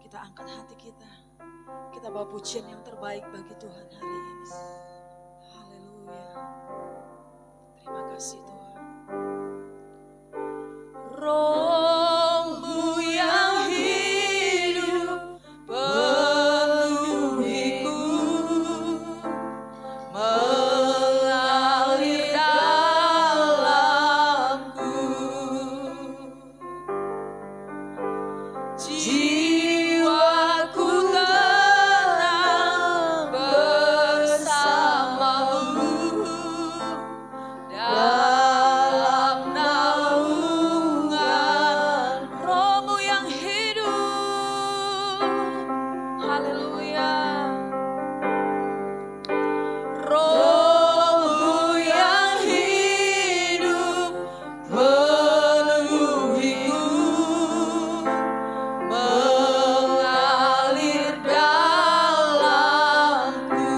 kita angkat hati kita. Kita bawa pujian yang terbaik bagi Tuhan hari ini. Haleluya. Terima kasih Tuhan. Roh-Mu yang hidup penuhiku, mengalir dalamku. Jiwaku tenang bersama-Mu dalam naungan Roh-Mu yang hidup. Haleluya. Roh-Mu yang hidup penuhiku, mengalir dalamku.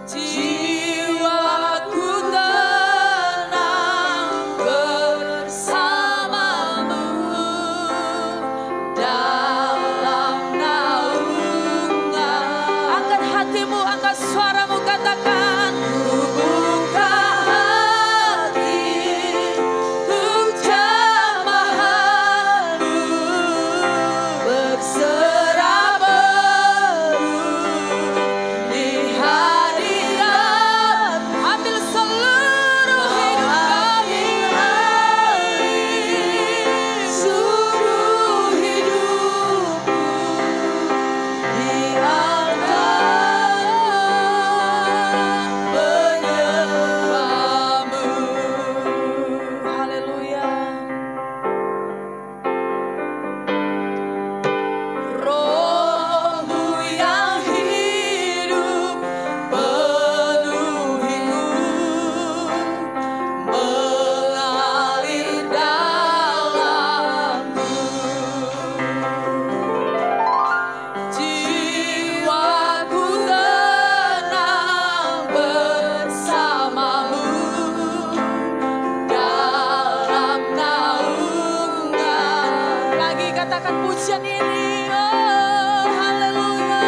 Jiwaku tenang bersama-Mu dalam naungan. Angkat hatimu, angkat suaramu, katakan, ku buka hati untuk jamahan-Mu, berserah penuh di hadirat. Ambil seluruh hidup kami, seluruh hidupku di menyembah-Mu. Haleluya. Roh-Mu yang hidup penuhiku, mengalir dalamku. Jiwaku tenang bersama-Mu dalam naungan. Lagi katakan pujian ini, oh haleluya.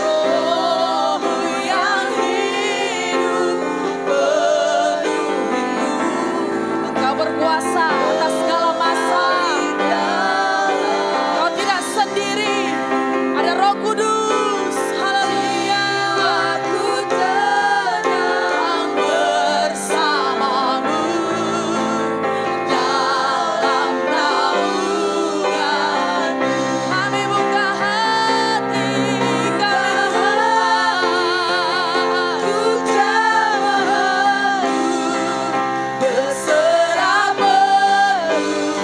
Roh-Mu yang hidup penuhiku, Engkau berkuasa atas segala masalah. Kau tidak sendiri, ada Roh Kudus. Haleluya. Aku tenang bersama-Mu dalam naungan. Kami buka hati, kami untuk jamahan-Mu, berserah penuh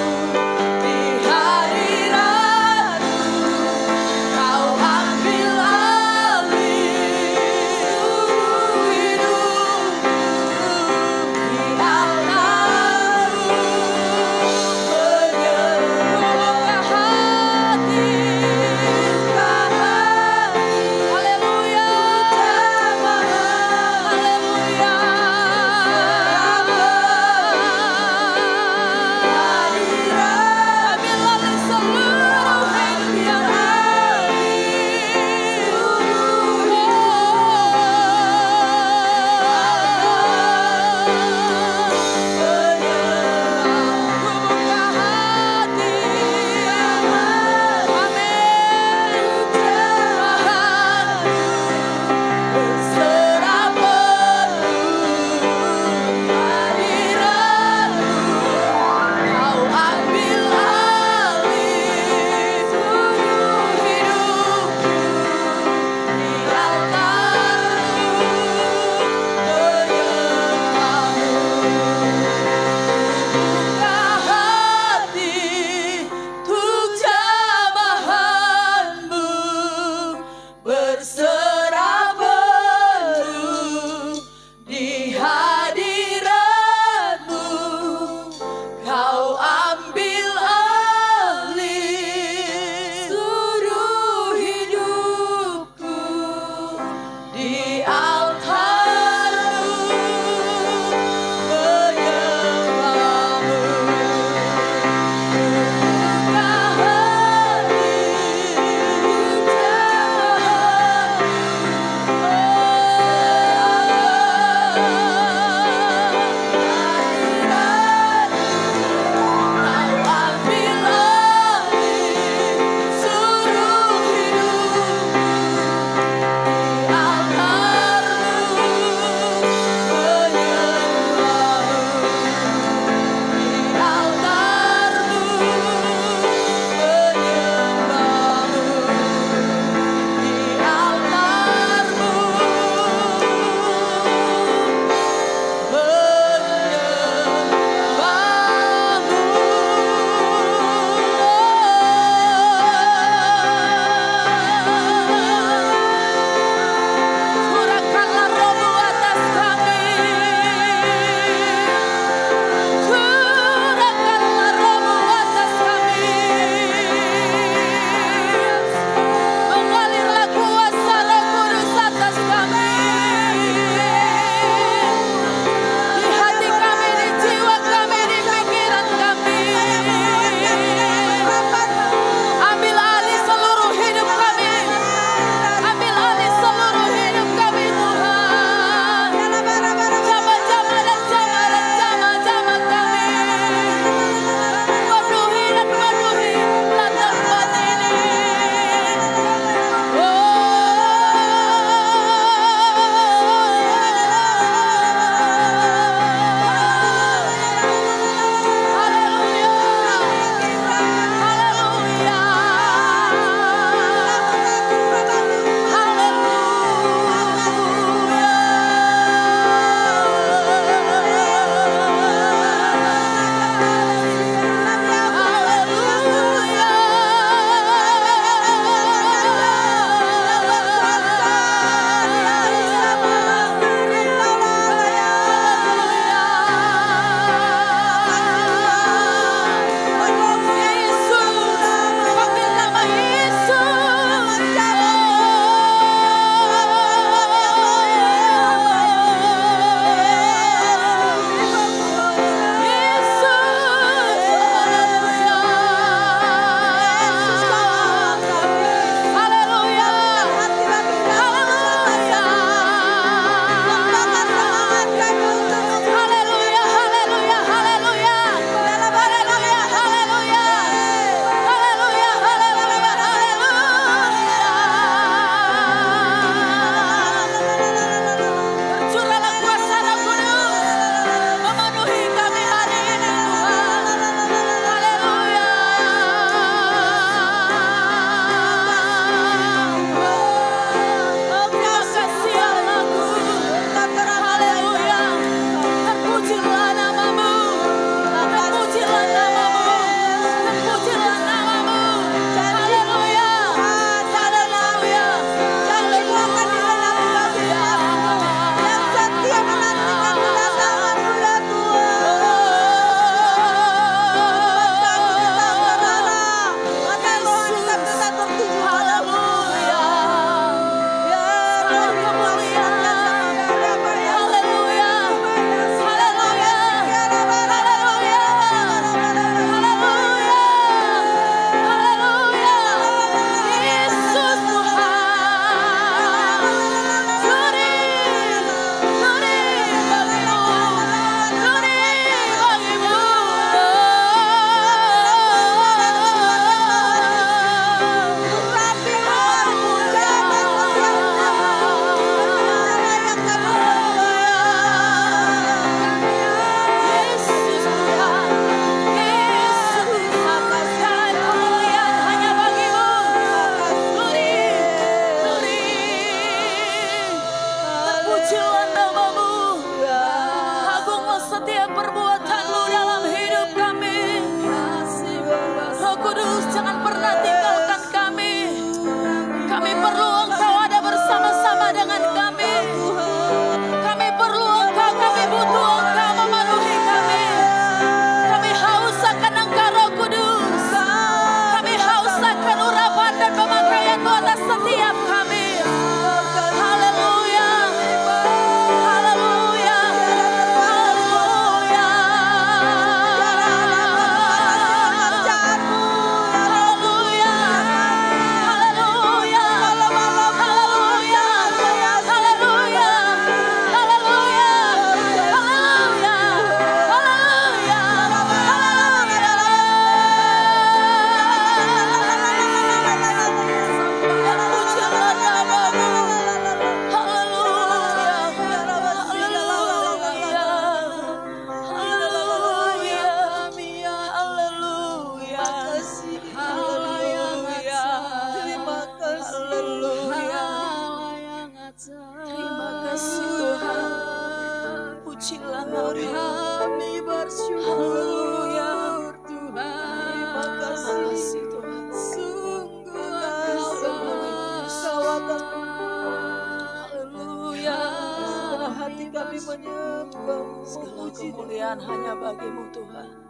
bukan hanya bagimu Tuhan.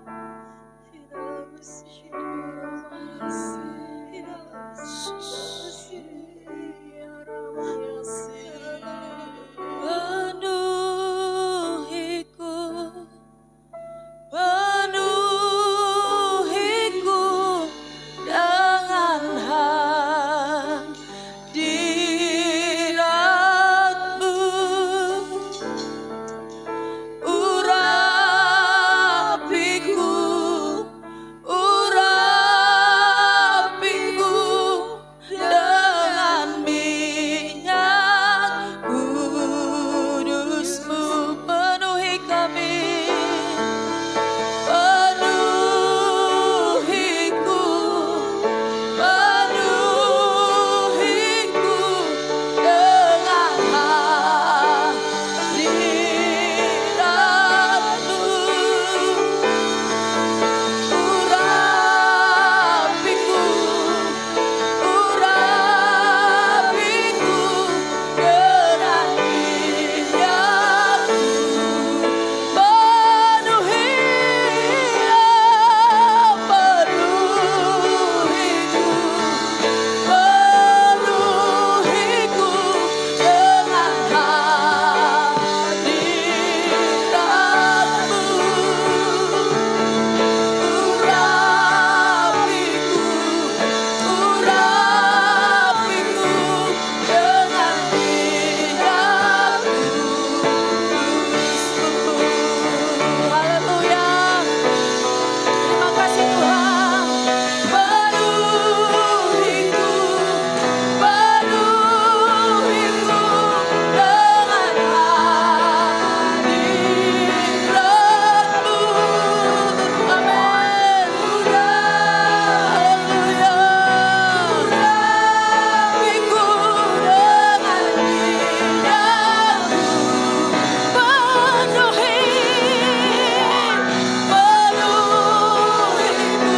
Penuhiku dengan hadiratmu, urapiku, urapiku dengan minyak kudus-Mu. Penuhi kami, penuhiku, penuhiku dengan hadirat-Mu, urapiku, urapiku dengan minyak-Mu. Penuhi, penuhiku, penuhiku dengan hadirat-Mu, urapiku, urapiku dengan minyak-Mu. Haleluya. Terima kasih Tuhan. Penuhiku, penuhiku dengan hadirat-Mu. Amin. Haleluya. Urapiku dengan minyak-Mu. Penuhi, penuhiku, penuhiku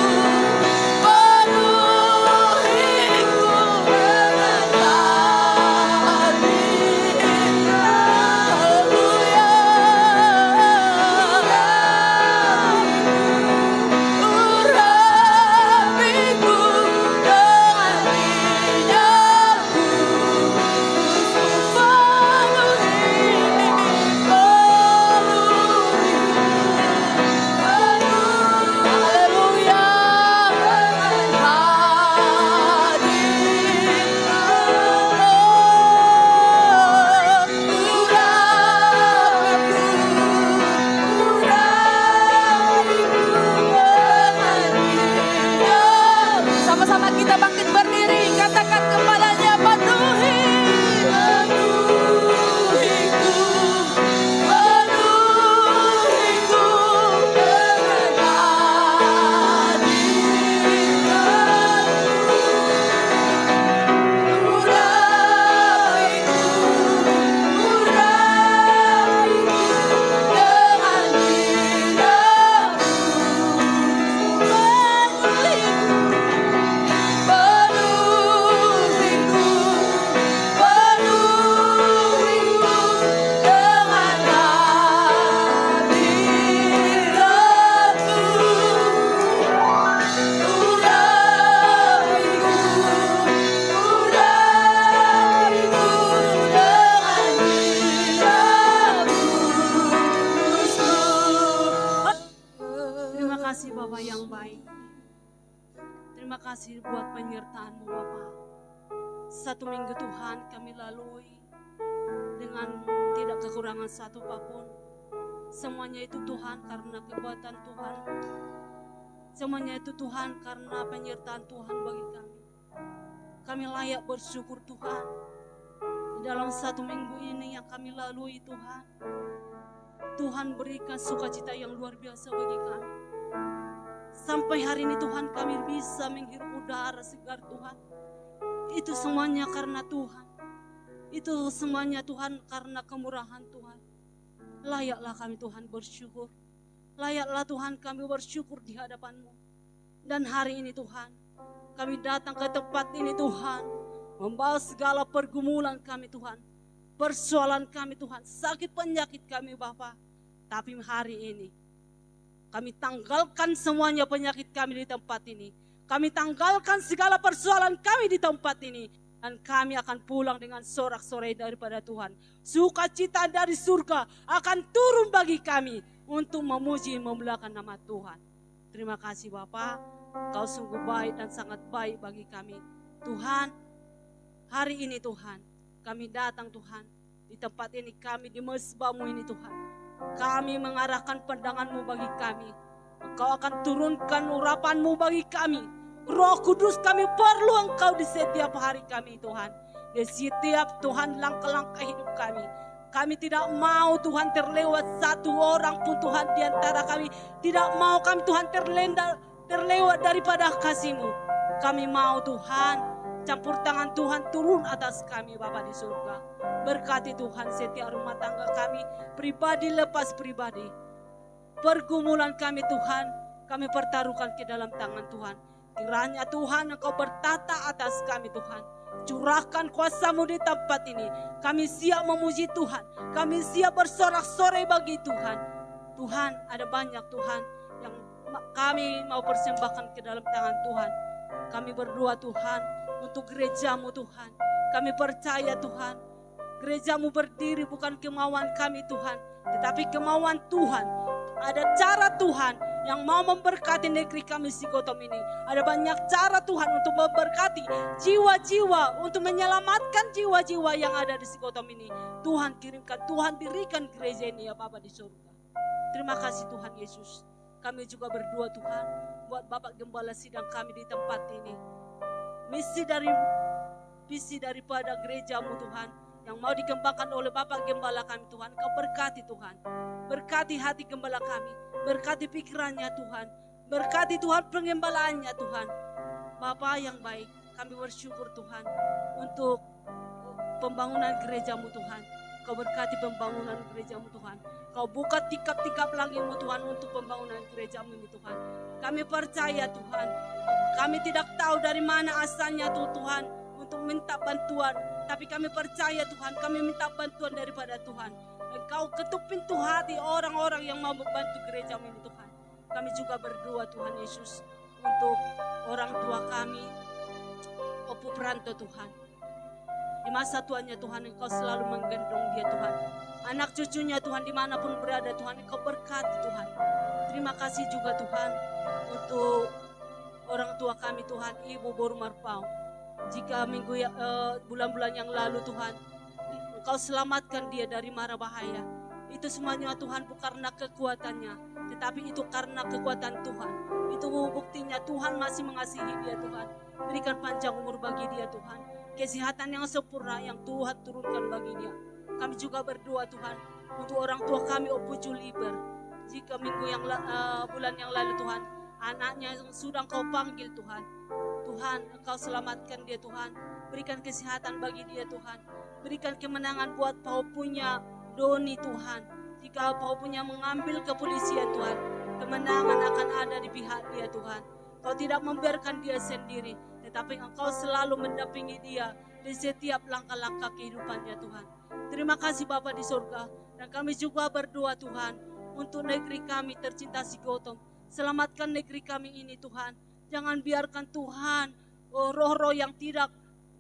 dengan urapiku dengan minyak-Mu. Sama-sama kita bangkit berdiri, katakan kepadanya, penuhi, penuhiku, penuhiku dengan hadirat-Mu, urapiku, urapiku dengan minyak-Mu. Penuhiku, penuhiku dengan hadirat-Mu, urapiku, urapiku dengan minyak-Mu. Terima kasih Bapak yang baik. Terima kasih buat penyertaan-Mu Bapak. Satu minggu Tuhan kami lalui dengan tidak kekurangan satu apapun. Semuanya itu Tuhan karena kekuatan Tuhan. Semuanya itu Tuhan karena penyertaan Tuhan bagi kami. Kami layak bersyukur Tuhan. Di dalam satu minggu ini yang kami lalui Tuhan, Tuhan berikan sukacita yang luar biasa bagi kami. Sampai hari ini Tuhan kami bisa menghirup udara segar Tuhan. Itu semuanya karena Tuhan. Itu semuanya Tuhan karena kemurahan Tuhan. Layaklah kami Tuhan bersyukur. Layaklah Tuhan kami bersyukur di hadapan-Mu. Dan hari ini Tuhan, kami datang ke tempat ini Tuhan, membawa segala pergumulan kami Tuhan, persoalan kami Tuhan, sakit penyakit kami Bapa. Tapi hari ini Kami tanggalkan semuanya penyakit kami di tempat ini. Kami tanggalkan segala persoalan kami di tempat ini. Dan kami akan pulang dengan sorak-sorai daripada Tuhan. Sukacita dari surga akan turun bagi kami untuk memuji memuliakan nama Tuhan. Terima kasih Bapa, Kau sungguh baik dan sangat baik bagi kami. Tuhan, hari ini Tuhan, kami datang Tuhan. Di tempat ini kami di mesbah-Mu ini Tuhan. Kami mengarahkan pandangan-Mu bagi kami. Engkau akan turunkan urapan-Mu bagi kami. Roh Kudus, kami perlu Engkau di setiap hari kami Tuhan. Di setiap Tuhan langkah-langkah hidup kami. Kami tidak mau Tuhan terlewat satu orang pun Tuhan di antara kami. Tidak mau kami Tuhan terlewat daripada kasih-Mu. Kami mau Tuhan, campur tangan Tuhan turun atas kami Bapa di surga. Berkati Tuhan setiap rumah tangga kami, pribadi lepas pribadi. Pergumulan kami Tuhan, kami pertaruhkan ke dalam tangan Tuhan. Kiranya Tuhan Engkau bertata atas kami Tuhan. Curahkan kuasa-Mu di tempat ini. Kami siap memuji Tuhan. Kami siap bersorak-sorai bagi Tuhan. Tuhan, ada banyak Tuhan yang kami mau persembahkan ke dalam tangan Tuhan. Kami berdoa Tuhan untuk gereja-Mu Tuhan. Kami percaya Tuhan, gereja-Mu berdiri bukan kemauan kami Tuhan, tetapi kemauan Tuhan. Ada cara Tuhan yang mau memberkati negeri kami Sikotom ini. Ada banyak cara Tuhan untuk memberkati jiwa-jiwa, untuk menyelamatkan jiwa-jiwa yang ada di Sikotom ini. Tuhan kirimkan, Tuhan dirikan gereja ini ya Bapa di surga. Terima kasih Tuhan Yesus. Kami juga berdoa Tuhan buat Bapak Gembala sidang kami di tempat ini. Visi daripada gereja-Mu Tuhan yang mau dikembangkan oleh Bapak Gembala kami Tuhan. Kau berkati Tuhan. Berkati hati gembala kami. Berkati pikirannya Tuhan. Berkati Tuhan pengembalaannya Tuhan. Bapa yang baik, kami bersyukur Tuhan untuk pembangunan gereja-Mu Tuhan. Kau berkati pembangunan gereja-Mu Tuhan. Kau buka tikap-tikap langit-Mu Tuhan untuk pembangunan gereja-Mu ini Tuhan. Kami percaya Tuhan. Kami tidak tahu dari mana asalnya Tuhan untuk minta bantuan. Tapi kami percaya Tuhan, kami minta bantuan daripada Tuhan. Engkau ketuk pintu hati orang-orang yang mau membantu gereja-Mu ini Tuhan. Kami juga berdoa Tuhan Yesus untuk orang tua kami, Opu Pranto Tuhan. Di masa tuanya Tuhan Engkau selalu menggendong dia Tuhan. Anak cucunya Tuhan dimanapun berada Tuhan Engkau berkati Tuhan. Terima kasih juga Tuhan untuk orang tua kami Tuhan, Ibu Boru Marpau. Jika bulan-bulan yang lalu Tuhan Engkau selamatkan dia dari mara bahaya. Itu semuanya Tuhan bukan karena kekuatannya, tetapi itu karena kekuatan Tuhan. Itu buktinya Tuhan masih mengasihi dia Tuhan. Berikan panjang umur bagi dia Tuhan. Kesehatan yang sempurna yang Tuhan turunkan bagi dia. Kami juga berdoa Tuhan untuk orang tua kami Opu Juliber. Jika bulan yang lalu Tuhan, anaknya yang sudah Engkau panggil Tuhan. Tuhan Engkau selamatkan dia Tuhan. Berikan kesehatan bagi dia Tuhan. Berikan kemenangan buat paupunya Doni Tuhan. Jika paupunya mengambil kepolisian Tuhan, kemenangan akan ada di pihak dia Tuhan. Kau tidak membiarkan dia sendiri, tetapi Engkau selalu mendampingi dia di setiap langkah-langkah kehidupannya Tuhan. Terima kasih Bapa di surga. Dan kami juga berdoa Tuhan untuk negeri kami tercinta Sikotom. Selamatkan negeri kami ini Tuhan. Jangan biarkan Tuhan roh-roh yang tidak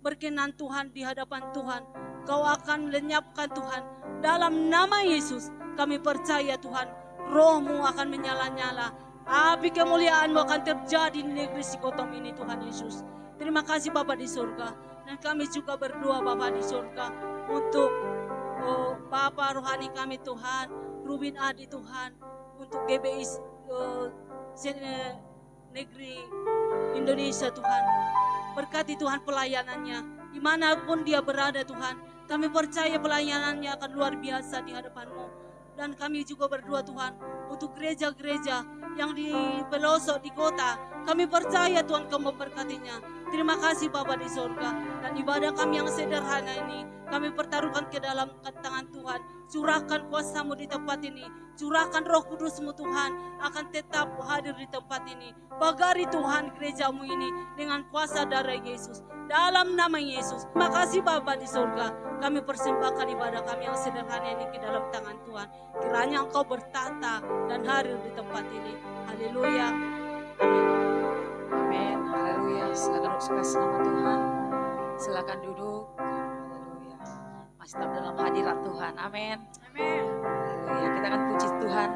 berkenan Tuhan di hadapan Tuhan. Kau akan lenyapkan Tuhan. Dalam nama Yesus kami percaya Tuhan, Roh-Mu akan menyala-nyala. Api kemuliaan-Mu akan terjadi di negeri Sikotom ini Tuhan Yesus. Terima kasih Bapa di surga. Dan kami juga berdoa Bapa di surga untuk Bapa rohani kami Tuhan, Rubin Adi Tuhan, untuk GBI negeri Indonesia Tuhan. Berkati Tuhan pelayanannya, dimanapun dia berada Tuhan. Kami percaya pelayanannya akan luar biasa di hadapan-Mu. Dan kami juga berdoa Tuhan untuk gereja-gereja yang di pelosok di kota. Kami percaya Tuhan Kau memberkatinya. Terima kasih Bapa di surga. Dan ibadah kami yang sederhana ini kami pertaruhkan ke dalam tangan Tuhan. Curahkan kuasa-Mu di tempat ini. Curahkan Roh Kudus-Mu Tuhan akan tetap hadir di tempat ini. Bagari Tuhan gereja-Mu ini dengan kuasa darah Yesus. Dalam nama Yesus. Terima kasih Bapa di surga. Kami persembahkan ibadah kami yang sederhana ini ke dalam tangan Tuhan. Kiranya Engkau bertata dan hadir di tempat ini. Haleluya. Amin. Haleluya. Silakan suka nama Tuhan. Silakan duduk. Haleluya. Masih tetap dalam hadirat Tuhan. Amin. Amin. Haleluya. Kita akan puji Tuhan.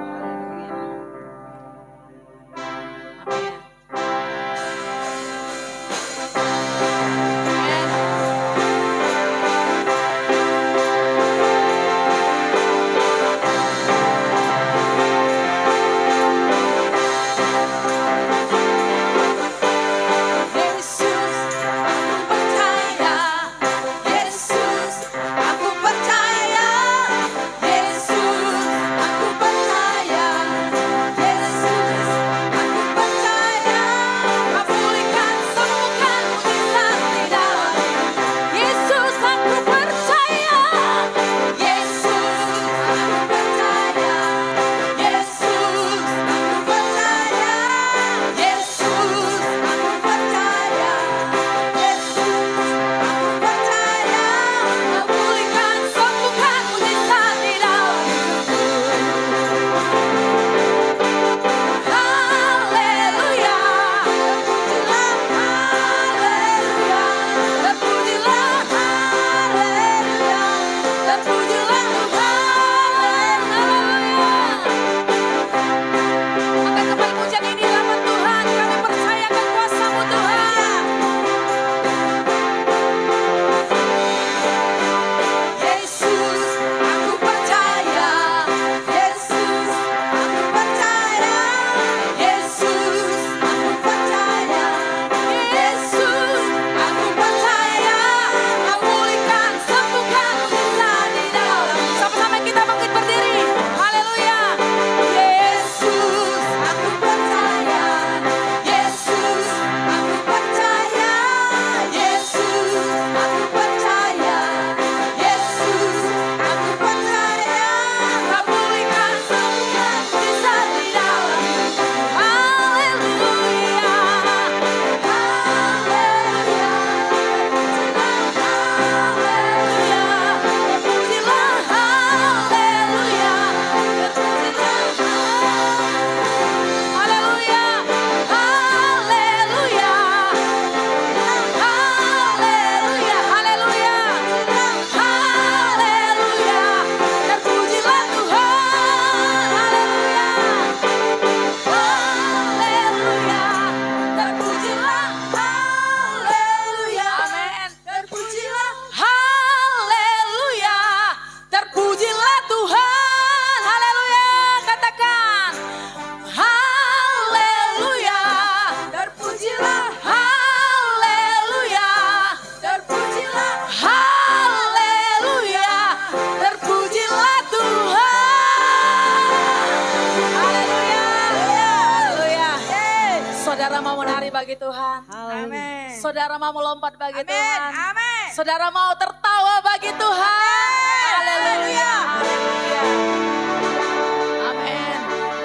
Haleluya. Amin. Bagi Tuhan. Amin. Saudara mau melompat bagi Amin. Tuhan. Amin. Saudara mau tertawa bagi Tuhan. Haleluya. Haleluya. Amin.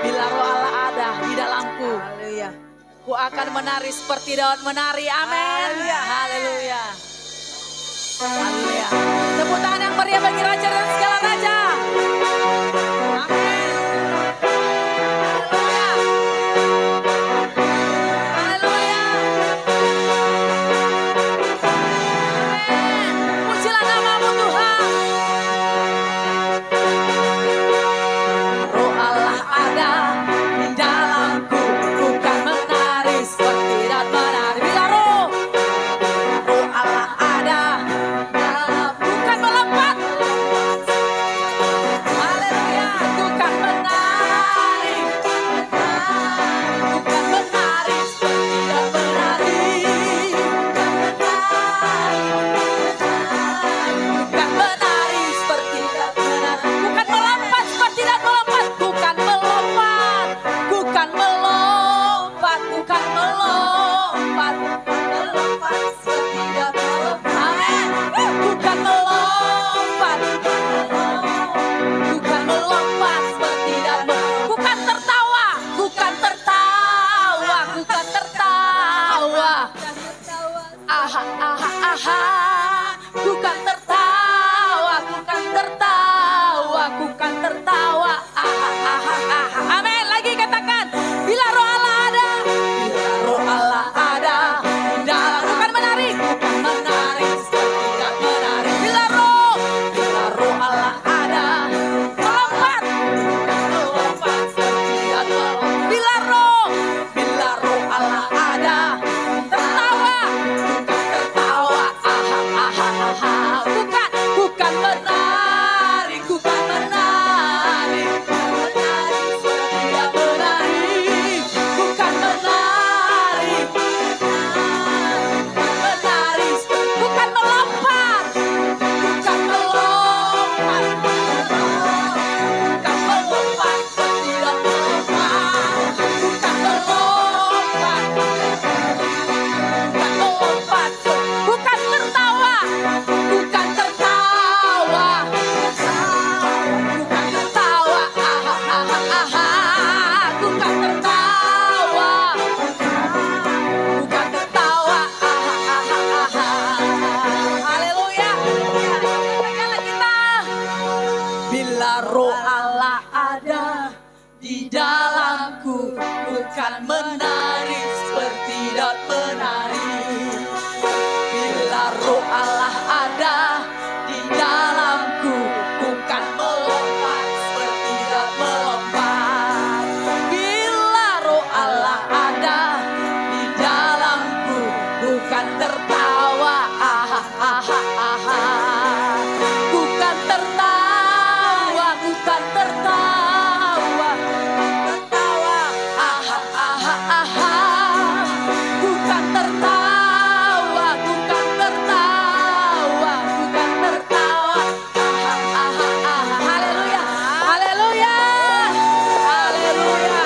Bila roh Allah ada di dalamku. Haleluya. Ku akan menari seperti daun menari. Amin. Haleluya. Haleluya. Tepuk tangan yang meriah bagi Raja dan segala Raja. Amin. dalamku, bukan menari seperti Daud menari. Bila roh Allah ada di dalamku, bukan melompat seperti Daud melompat. Bila roh Allah ada di dalamku, bukan tertawa, bukan tertawa, bukan tertawa, tertawa, bukan tertawa, bukan tertawa, bukan tertawa, haleluya, haleluya, haleluya.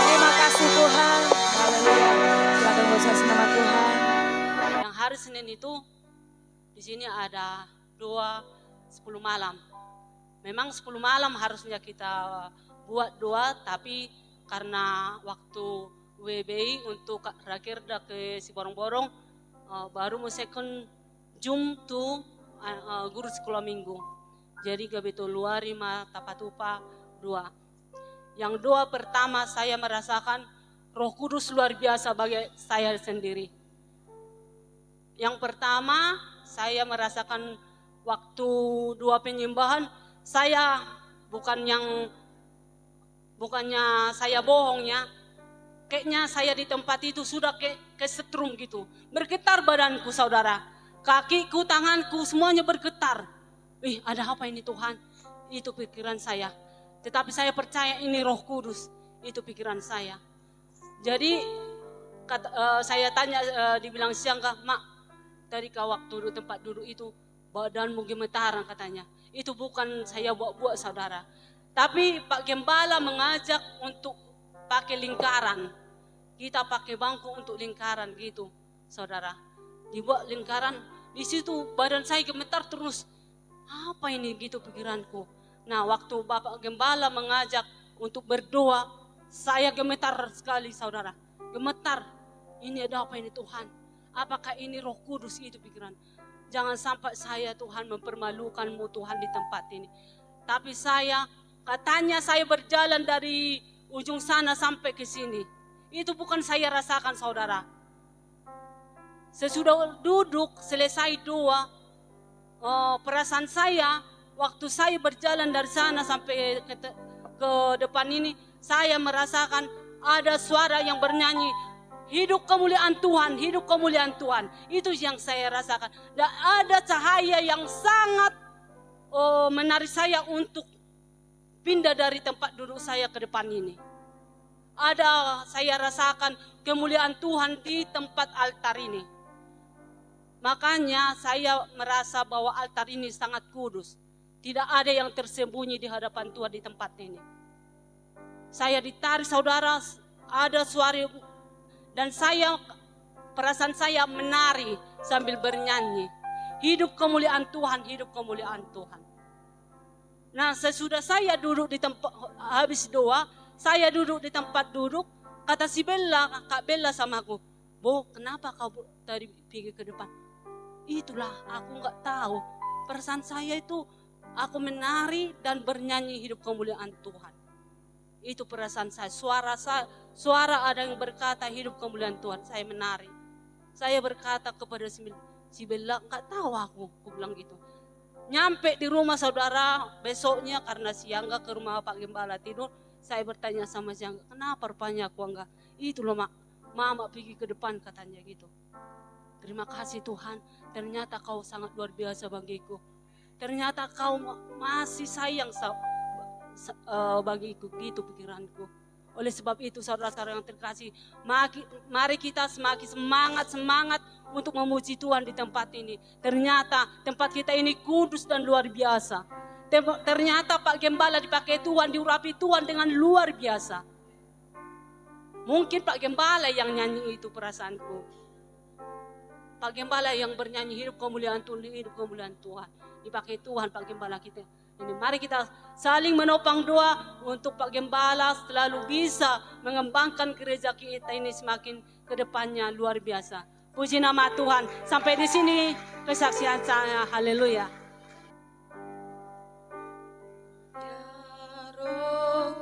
Terima kasih Tuhan, haleluya. Silakan proses nama Tuhan. Yang hari Senin itu di sini ada 10 malam. Memang 10 malam harusnya kita buat doa, tapi karena waktu WBI untuk Rakirda ke si borong-borong baru mau second Jum tu guru sekolah minggu. Jadi gabeto luari mata patupa doa. Yang doa pertama saya merasakan Roh Kudus luar biasa bagi saya sendiri. Yang pertama saya merasakan waktu doa penyembahan, saya bukannya saya bohongnya, kayaknya saya di tempat itu sudah kesetrum gitu, bergetar badanku saudara, kakiku, tanganku semuanya bergetar. Ada apa ini Tuhan? Itu pikiran saya. Tetapi saya percaya ini Roh Kudus, itu pikiran saya. Jadi saya tanya, dibilang siang kah, Mak, tadi kau waktu tempat duduk itu badanmu gemetaran katanya. Itu bukan saya buat-buat saudara. Tapi Pak Gembala mengajak untuk pakai lingkaran. Kita pakai bangku untuk lingkaran gitu saudara. Dibuat lingkaran, di situ badan saya gemetar terus. Apa ini gitu pikiranku. Nah waktu Bapak Gembala mengajak untuk berdoa, saya gemetar sekali saudara. Gemetar, ini ada apa ini Tuhan? Apakah ini Roh Kudus? Itu pikiran. Jangan sampai saya Tuhan mempermalukanmu Tuhan di tempat ini. Tapi katanya saya berjalan dari ujung sana sampai ke sini. Itu bukan saya rasakan saudara. Sesudah duduk selesai doa, perasaan saya waktu saya berjalan dari sana sampai ke depan ini, saya merasakan ada suara yang bernyanyi, hidup kemuliaan Tuhan, hidup kemuliaan Tuhan. Itu yang saya rasakan. Dan ada cahaya yang sangat menarik saya untuk pindah dari tempat duduk saya ke depan ini. Saya rasakan kemuliaan Tuhan di tempat altar ini. Makanya saya merasa bahwa altar ini sangat kudus. Tidak ada yang tersembunyi di hadapan Tuhan di tempat ini. Saya ditarik saudara, ada suara. Dan perasaan saya menari sambil bernyanyi. Hidup kemuliaan Tuhan, hidup kemuliaan Tuhan. Nah sesudah saya duduk di tempat, habis doa, saya duduk di tempat duduk, kata si Bella, Kak Bella sama aku, Bo kenapa kau tadi pergi ke depan? Itulah aku gak tahu, perasaan saya itu aku menari dan bernyanyi hidup kemuliaan Tuhan. Itu perasaan saya, suara ada yang berkata hidup kemuliaan Tuhan, saya menari. Saya berkata kepada si Bella, gak tahu aku bilang gitu. Nyampe di rumah saudara, besoknya karena Siangga ke rumah Pak Gembala tidur, saya bertanya sama Siangga, kenapa rupanya aku enggak? Itu loh Mak, Mama pergi ke depan katanya gitu. Terima kasih Tuhan, ternyata kau sangat luar biasa bagiku. Ternyata kau masih sayang bagiku, gitu pikiranku. Oleh sebab itu saudara-saudara yang terkasih, mari kita semakin semangat untuk memuji Tuhan di tempat ini. Ternyata tempat kita ini kudus dan luar biasa. Ternyata Pak Gembala dipakai Tuhan, diurapi Tuhan dengan luar biasa. Mungkin Pak Gembala yang nyanyi itu perasaanku. Pak Gembala yang bernyanyi hidup kemuliaan Tuhan, hidup kemuliaan Tuhan. Dipakai Tuhan Pak Gembala kita. Ini mari kita saling menopang doa untuk Pak Gembala selalu bisa mengembangkan gereja kita ini semakin ke depannya luar biasa. Puji nama Tuhan. Sampai di sini kesaksian saya. Haleluya. Ya Roh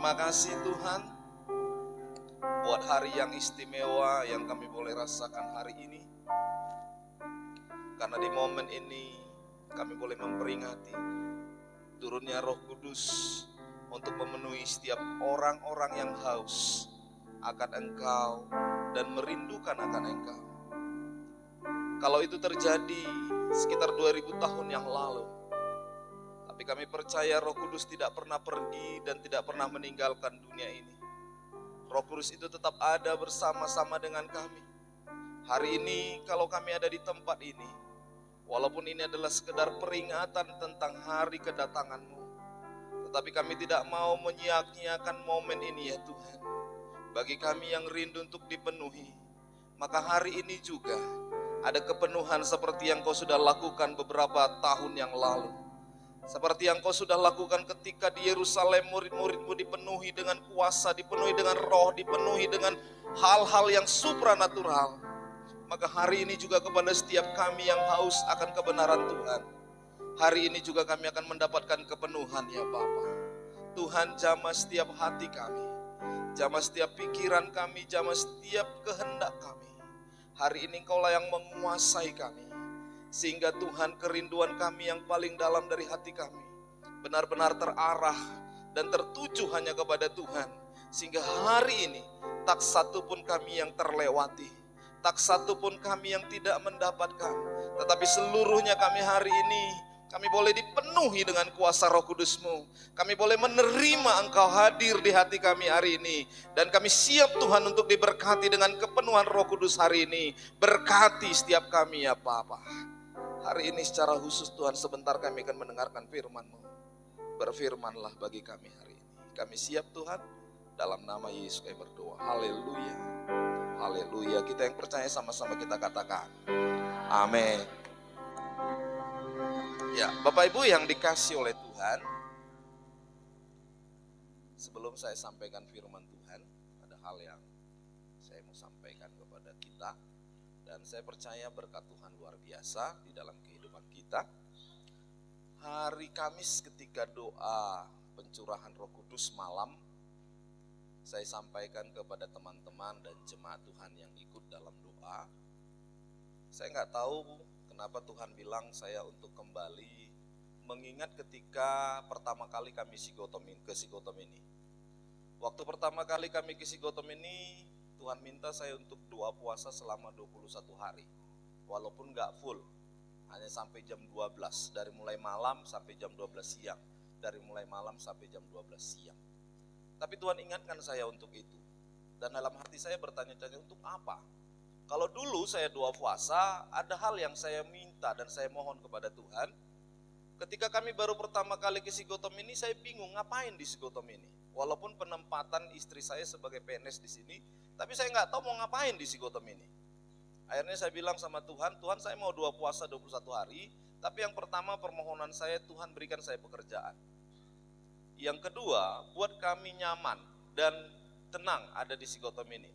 Terima kasih Tuhan buat hari yang istimewa yang kami boleh rasakan hari ini. Karena di momen ini kami boleh memperingati turunnya Roh Kudus untuk memenuhi setiap orang-orang yang haus akan Engkau dan merindukan akan Engkau. Kalau itu terjadi sekitar 2000 tahun yang lalu, tapi kami percaya Roh Kudus tidak pernah pergi dan tidak pernah meninggalkan dunia ini. Roh Kudus itu tetap ada bersama-sama dengan kami. Hari ini kalau kami ada di tempat ini, walaupun ini adalah sekedar peringatan tentang hari kedatangan-Mu, tetapi kami tidak mau menyia-nyiakan momen ini ya Tuhan. Bagi kami yang rindu untuk dipenuhi, maka hari ini juga ada kepenuhan seperti yang Kau sudah lakukan beberapa tahun yang lalu. Seperti yang Kau sudah lakukan ketika di Yerusalem murid-murid-Mu dipenuhi dengan kuasa, dipenuhi dengan roh, dipenuhi dengan hal-hal yang supranatural. Maka hari ini juga kepada setiap kami yang haus akan kebenaran Tuhan, hari ini juga kami akan mendapatkan kepenuhan ya Bapa. Tuhan, jamah setiap hati kami, jamah setiap pikiran kami, jamah setiap kehendak kami. Hari ini Engkaulah yang menguasai kami, sehingga Tuhan kerinduan kami yang paling dalam dari hati kami benar-benar terarah dan tertuju hanya kepada Tuhan. Sehingga hari ini tak satu pun kami yang terlewati, tak satu pun kami yang tidak mendapatkan, tetapi seluruhnya kami hari ini, kami boleh dipenuhi dengan kuasa Roh Kudus-Mu. Kami boleh menerima Engkau hadir di hati kami hari ini. Dan kami siap Tuhan untuk diberkati dengan kepenuhan Roh Kudus hari ini. Berkati setiap kami ya Bapa. Hari ini secara khusus Tuhan, sebentar kami akan mendengarkan firman-Mu. Berfirmanlah bagi kami hari ini. Kami siap Tuhan, dalam nama Yesus kami berdoa. Haleluya. Haleluya. Kita yang percaya sama-sama kita katakan amin. Ya, Bapak Ibu yang dikasih oleh Tuhan, sebelum saya sampaikan firman Tuhan, ada hal yang saya mau sampaikan kepada kita. Dan saya percaya berkat Tuhan luar biasa di dalam kehidupan kita. Hari Kamis ketika doa pencurahan Roh Kudus malam, saya sampaikan kepada teman-teman dan jemaat Tuhan yang ikut dalam doa. Saya nggak tahu kenapa Tuhan bilang saya untuk kembali mengingat ketika pertama kali kami ke Psikotom ini. Waktu pertama kali kami ke Psikotom ini, Tuhan minta saya untuk doa puasa selama 21 hari. Walaupun nggak full, hanya sampai jam 12, dari mulai malam sampai jam 12 siang. Dari mulai malam sampai jam 12 siang. Tapi Tuhan ingatkan saya untuk itu. Dan dalam hati saya bertanya-tanya, untuk apa? Kalau dulu saya doa puasa, ada hal yang saya minta dan saya mohon kepada Tuhan. Ketika kami baru pertama kali ke Psikotom ini, saya bingung ngapain di Psikotom ini. Walaupun penempatan istri saya sebagai PNS di sini, tapi saya nggak tahu mau ngapain di Psikotom ini. Akhirnya saya bilang sama Tuhan, Tuhan saya mau doa puasa 21 hari, tapi yang pertama permohonan saya, Tuhan berikan saya pekerjaan. Yang kedua, buat kami nyaman dan tenang ada di Psikotom ini.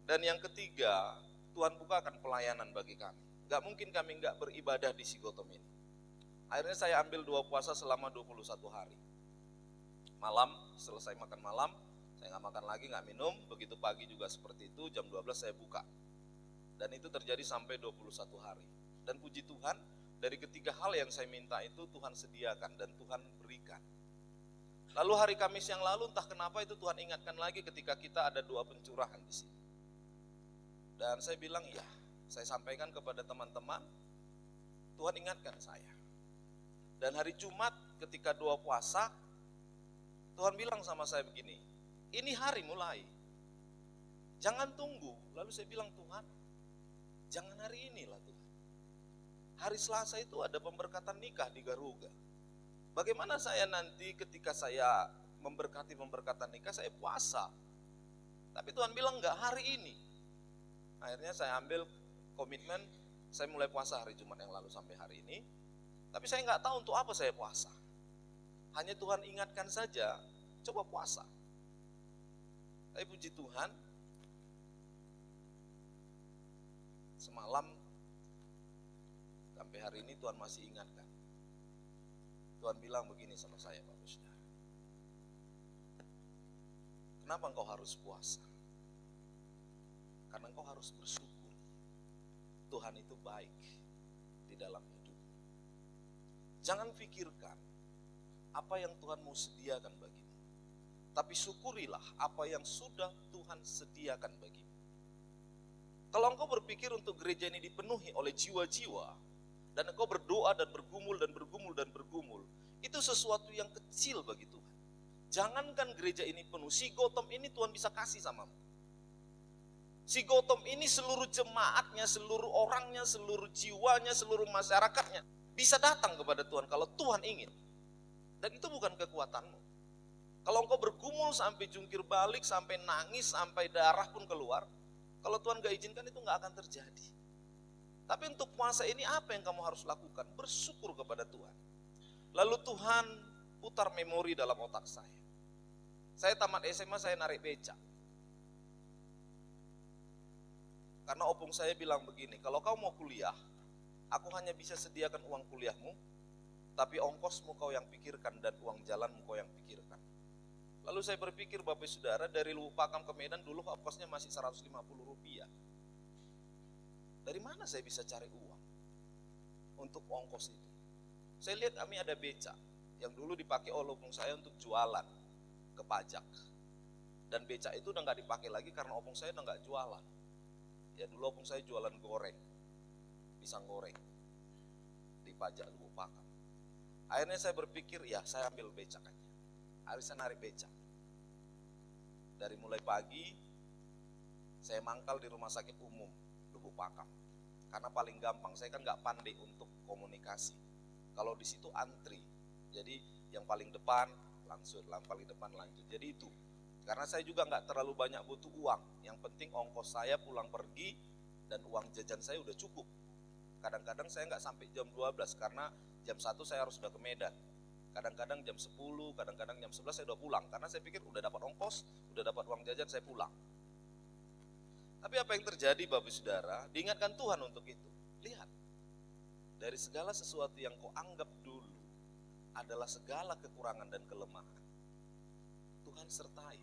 Dan yang ketiga, Tuhan bukakan pelayanan bagi kami. Gak mungkin kami gak beribadah di Psikotom ini. Akhirnya saya ambil doa puasa selama 21 hari. Malam, selesai makan malam, saya gak makan lagi, gak minum. Begitu pagi juga seperti itu, jam 12 saya buka. Dan itu terjadi sampai 21 hari. Dan puji Tuhan, dari ketiga hal yang saya minta itu Tuhan sediakan dan Tuhan berikan. Lalu hari Kamis yang lalu entah kenapa itu Tuhan ingatkan lagi ketika kita ada doa pencurahan di sini. Dan saya bilang iya, saya sampaikan kepada teman-teman, Tuhan ingatkan saya. Dan hari Jumat ketika doa puasa, Tuhan bilang sama saya begini, ini hari mulai, jangan tunggu. Lalu saya bilang, Tuhan, jangan hari ini lah Tuhan. Hari Selasa itu ada pemberkatan nikah di Garuga. Bagaimana saya nanti ketika saya memberkati pemberkatan nikah, saya puasa. Tapi Tuhan bilang enggak hari ini. Akhirnya saya ambil komitmen, saya mulai puasa hari Jumat yang lalu sampai hari ini. Tapi saya enggak tahu untuk apa saya puasa. Hanya Tuhan ingatkan saja, coba puasa. Tapi puji Tuhan, semalam sampai hari ini Tuhan masih ingatkan. Tuhan bilang begini sama saya, Bapak Saudara. Kenapa engkau harus puasa? Karena engkau harus bersyukur. Tuhan itu baik di dalam hidup. Jangan pikirkan apa yang Tuhan mau sediakan bagimu, tapi syukurilah apa yang sudah Tuhan sediakan bagimu. Kalau engkau berpikir untuk gereja ini dipenuhi oleh jiwa-jiwa, dan engkau berdoa dan bergumul dan bergumul dan bergumul, itu sesuatu yang kecil bagi Tuhan. Jangankan gereja ini penuh, si Gotham ini Tuhan bisa kasih samamu. Si Gotham ini seluruh jemaatnya, seluruh orangnya, seluruh jiwanya, seluruh masyarakatnya bisa datang kepada Tuhan kalau Tuhan ingin. Dan itu bukan kekuatanmu. Kalau engkau bergumul sampai jungkir balik, sampai nangis, sampai darah pun keluar, kalau Tuhan gak izinkan itu gak akan terjadi. Tapi untuk puasa ini apa yang kamu harus lakukan? Bersyukur kepada Tuhan. Lalu Tuhan putar memori dalam otak saya. Saya tamat SMA, saya narik beca. Karena opung saya bilang begini, kalau kau mau kuliah, aku hanya bisa sediakan uang kuliahmu, tapi ongkosmu kau yang pikirkan dan uang jalanmu kau yang pikirkan. Lalu saya berpikir, Bapak Saudara, dari Lubuk Pakam ke Medan dulu ongkosnya masih 150 rupiah. Dari mana saya bisa cari uang untuk ongkos itu? Saya lihat kami ada beca yang dulu dipakai oleh opung saya untuk jualan ke pajak. Dan beca itu udah gak dipakai lagi karena opung saya udah gak jualan. Ya dulu opung saya jualan goreng, pisang goreng di pajak Lubuk Pakam. Akhirnya saya berpikir, ya saya ambil becak aja. Hari saya narik becak. Dari mulai pagi, saya mangkal di rumah sakit umum Lubuk Pakam. Karena paling gampang, saya kan gak pandai untuk komunikasi. Kalau di situ antri, jadi yang paling depan langsung, yang paling depan lanjut. Jadi itu, karena saya juga gak terlalu banyak butuh uang. Yang penting ongkos saya pulang pergi dan uang jajan saya udah cukup. Kadang-kadang saya gak sampai jam 12 karena jam 1 saya harus udah ke Medan. Kadang-kadang jam 10, kadang-kadang jam 11 saya udah pulang. Karena saya pikir udah dapat ongkos, udah dapat uang jajan, saya pulang. Tapi apa yang terjadi Bapak Saudara, diingatkan Tuhan untuk itu. Lihat, dari segala sesuatu yang kau anggap dulu adalah segala kekurangan dan kelemahan, Tuhan sertai.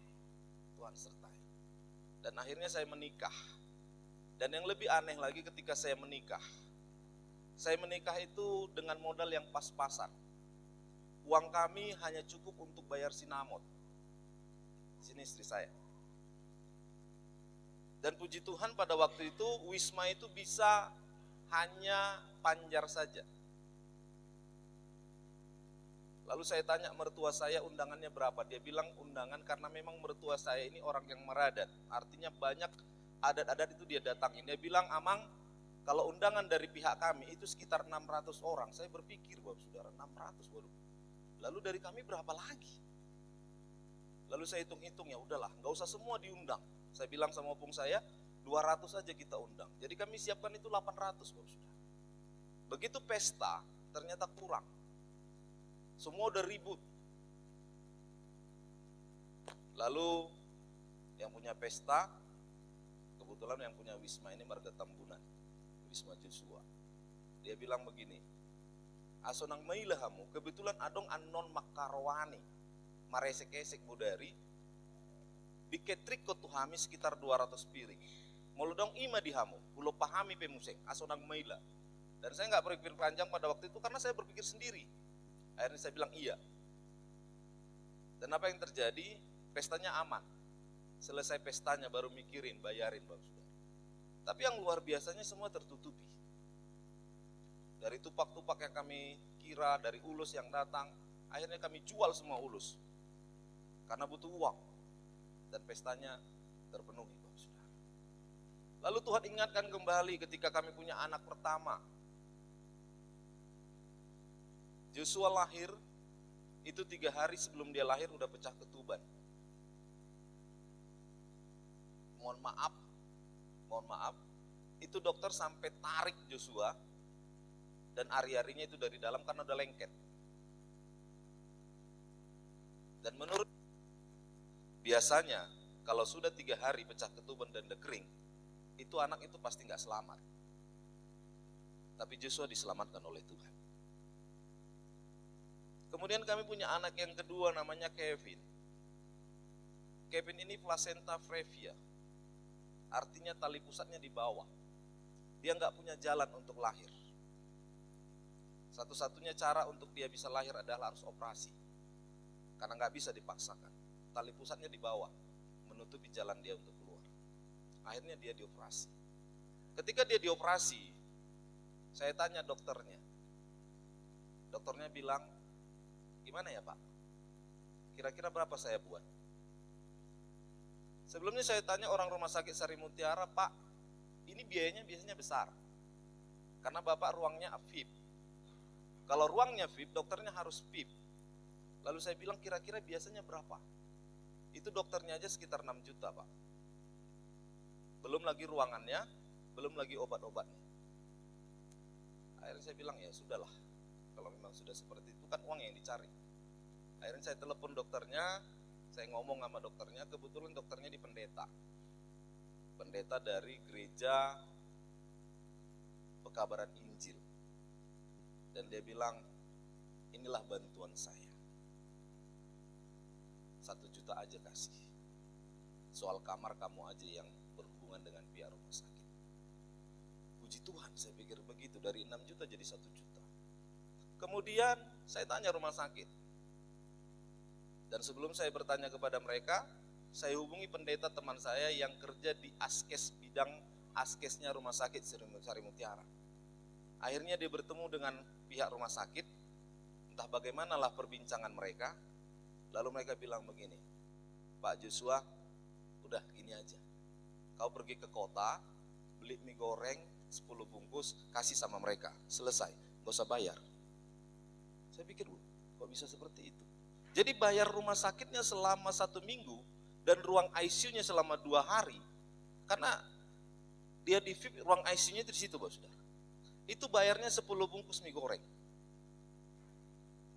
Tuhan sertai. Dan akhirnya saya menikah. Dan yang lebih aneh lagi ketika saya menikah itu dengan modal yang pas-pasan. Uang kami hanya cukup untuk bayar sinamot. Sini istri saya. Dan puji Tuhan pada waktu itu Wisma itu bisa hanya panjar saja. Lalu saya tanya mertua saya undangannya berapa. Dia bilang undangan karena memang mertua saya ini orang yang meradat. Artinya banyak adat-adat itu dia datangin. Dia bilang, Amang, kalau undangan dari pihak kami itu sekitar 600 orang. Saya berpikir, Bapak Saudara, 600 waduh. Lalu dari kami berapa lagi? Lalu saya hitung-hitung, ya udahlah, nggak usah semua diundang. Saya bilang sama opung saya, 200 aja kita undang. Jadi kami siapkan itu 800, Bapak Saudara. Begitu pesta, ternyata kurang. Semua udah ribut. Lalu yang punya pesta, kebetulan yang punya Wisma ini Marga Tambunan, Wisma Joshua. Dia bilang begini, asonang mailahamu, kebetulan adong anon makarwani, maresek-esek budari, biketrik kotuhami sekitar 200 piring. Molodong ima dihamu, ulo pahami pemuseng, asonang maila. Dan saya gak berpikir panjang pada waktu itu karena saya berpikir sendiri. Akhirnya saya bilang iya. Dan apa yang terjadi? Pestanya aman. Selesai pestanya baru mikirin, bayarin Bapak Saudara. Tapi yang luar biasanya semua tertutupi. Dari tupak-tupak yang kami kira, dari ulus yang datang, akhirnya kami jual semua ulus. Karena butuh uang. Dan pestanya terpenuhi Bapak Saudara. Lalu Tuhan ingatkan kembali ketika kami punya anak pertama. Joshua lahir, itu 3 hari sebelum dia lahir udah pecah ketuban. Mohon maaf, itu dokter sampai tarik Joshua, dan ari-arinya itu dari dalam karena udah lengket. Dan menurut biasanya, kalau sudah 3 hari pecah ketuban dan udah kering, itu anak itu pasti gak selamat. Tapi Joshua diselamatkan oleh Tuhan. Kemudian kami punya anak yang kedua namanya Kevin. Kevin ini placenta previa, artinya tali pusatnya di bawah. Dia nggak punya jalan untuk lahir. Satu-satunya cara untuk dia bisa lahir adalah harus operasi, karena nggak bisa dipaksakan. Tali pusatnya di bawah, menutupi jalan dia untuk keluar. Akhirnya dia dioperasi. Ketika dia dioperasi, saya tanya dokternya. Dokternya bilang, gimana ya Pak? Kira-kira berapa saya buat? Sebelumnya saya tanya orang rumah sakit Sari Mutiara, Pak, ini biayanya biasanya besar. Karena Bapak ruangnya VIP. Kalau ruangnya VIP, dokternya harus VIP. Lalu saya bilang kira-kira biasanya berapa? Itu dokternya aja sekitar 6 juta Pak. Belum lagi ruangannya, belum lagi obat-obatnya. Akhirnya saya bilang ya sudahlah, kalau memang sudah seperti itu kan uang yang dicari. Akhirnya saya telepon dokternya, saya ngomong sama dokternya, kebetulan dokternya di pendeta. Pendeta dari gereja Pekabaran Injil. Dan dia bilang, inilah bantuan saya. 1 juta aja kasih. Soal kamar kamu aja yang berhubungan dengan pihak rumah sakit. Puji Tuhan, saya pikir begitu. Dari 6 juta jadi 1 juta. Kemudian saya tanya rumah sakit. Dan sebelum saya bertanya kepada mereka, saya hubungi pendeta teman saya yang kerja di askes, bidang askesnya rumah sakit Sari Mutiara. Akhirnya dia bertemu dengan pihak rumah sakit, entah bagaimanalah perbincangan mereka. Lalu mereka bilang begini, Pak Joshua, udah gini aja. Kau pergi ke kota, beli mie goreng 10 bungkus, kasih sama mereka, selesai, gak usah bayar. Saya pikir, kok bisa seperti itu? Jadi bayar rumah sakitnya selama 1 minggu, dan ruang ICU-nya selama 2 hari. Karena dia di VIP, ruang ICU-nya itu di situ, Bapak Saudara. Itu bayarnya 10 bungkus mie goreng.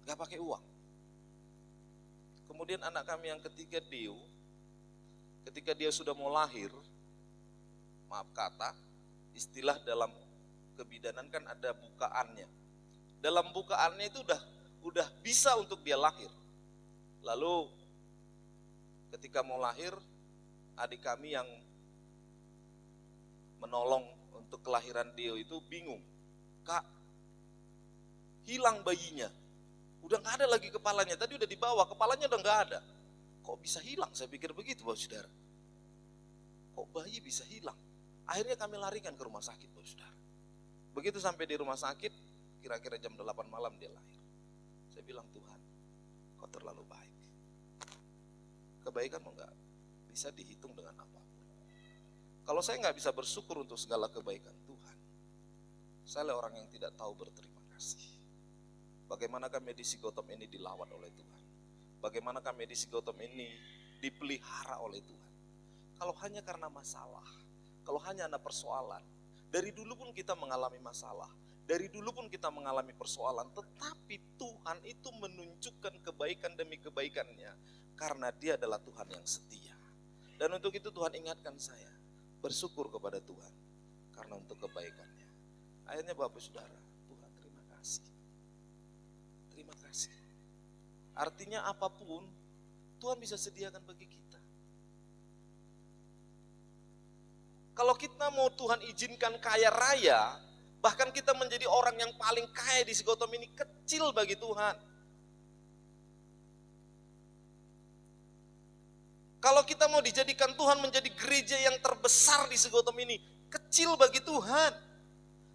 Gak pakai uang. Kemudian anak kami yang ketiga, Deo, ketika dia sudah mau lahir, maaf kata, istilah dalam kebidanan kan ada bukaannya. Dalam bukaannya itu udah bisa untuk dia lahir. Lalu ketika mau lahir, adik kami yang menolong untuk kelahiran Deo itu bingung. Kak, hilang bayinya. Udah gak ada lagi kepalanya, tadi udah dibawa, kepalanya udah gak ada. Kok bisa hilang? Saya pikir begitu Bapak Saudara. Kok bayi bisa hilang? Akhirnya kami larikan ke rumah sakit Bapak Saudara. Begitu sampai di rumah sakit, kira-kira jam 8 malam dia lahir. Saya bilang, Tuhan, kau terlalu baik. Kebaikanmu gak bisa dihitung dengan apapun. Kalau saya gak bisa bersyukur untuk segala kebaikan Tuhan, saya adalah orang yang tidak tahu berterima kasih. Bagaimanakah Medisi Gautam ini dilawan oleh Tuhan? Bagaimanakah Medisi Gautam ini dipelihara oleh Tuhan? Kalau hanya karena masalah, kalau hanya ada persoalan, dari dulu pun kita mengalami masalah, dari dulu pun kita mengalami persoalan, tetapi Tuhan itu menunjukkan kebaikan demi kebaikannya, karena Dia adalah Tuhan yang setia. Dan untuk itu Tuhan ingatkan saya, bersyukur kepada Tuhan, karena untuk kebaikannya. Akhirnya Bapak Saudara, Tuhan terima kasih. Terima kasih. Artinya apapun, Tuhan bisa sediakan bagi kita. Kalau kita mau Tuhan izinkan kaya raya, bahkan kita menjadi orang yang paling kaya di Sigotom ini, kecil bagi Tuhan. Kalau kita mau dijadikan Tuhan menjadi gereja yang terbesar di Sigotom ini, kecil bagi Tuhan.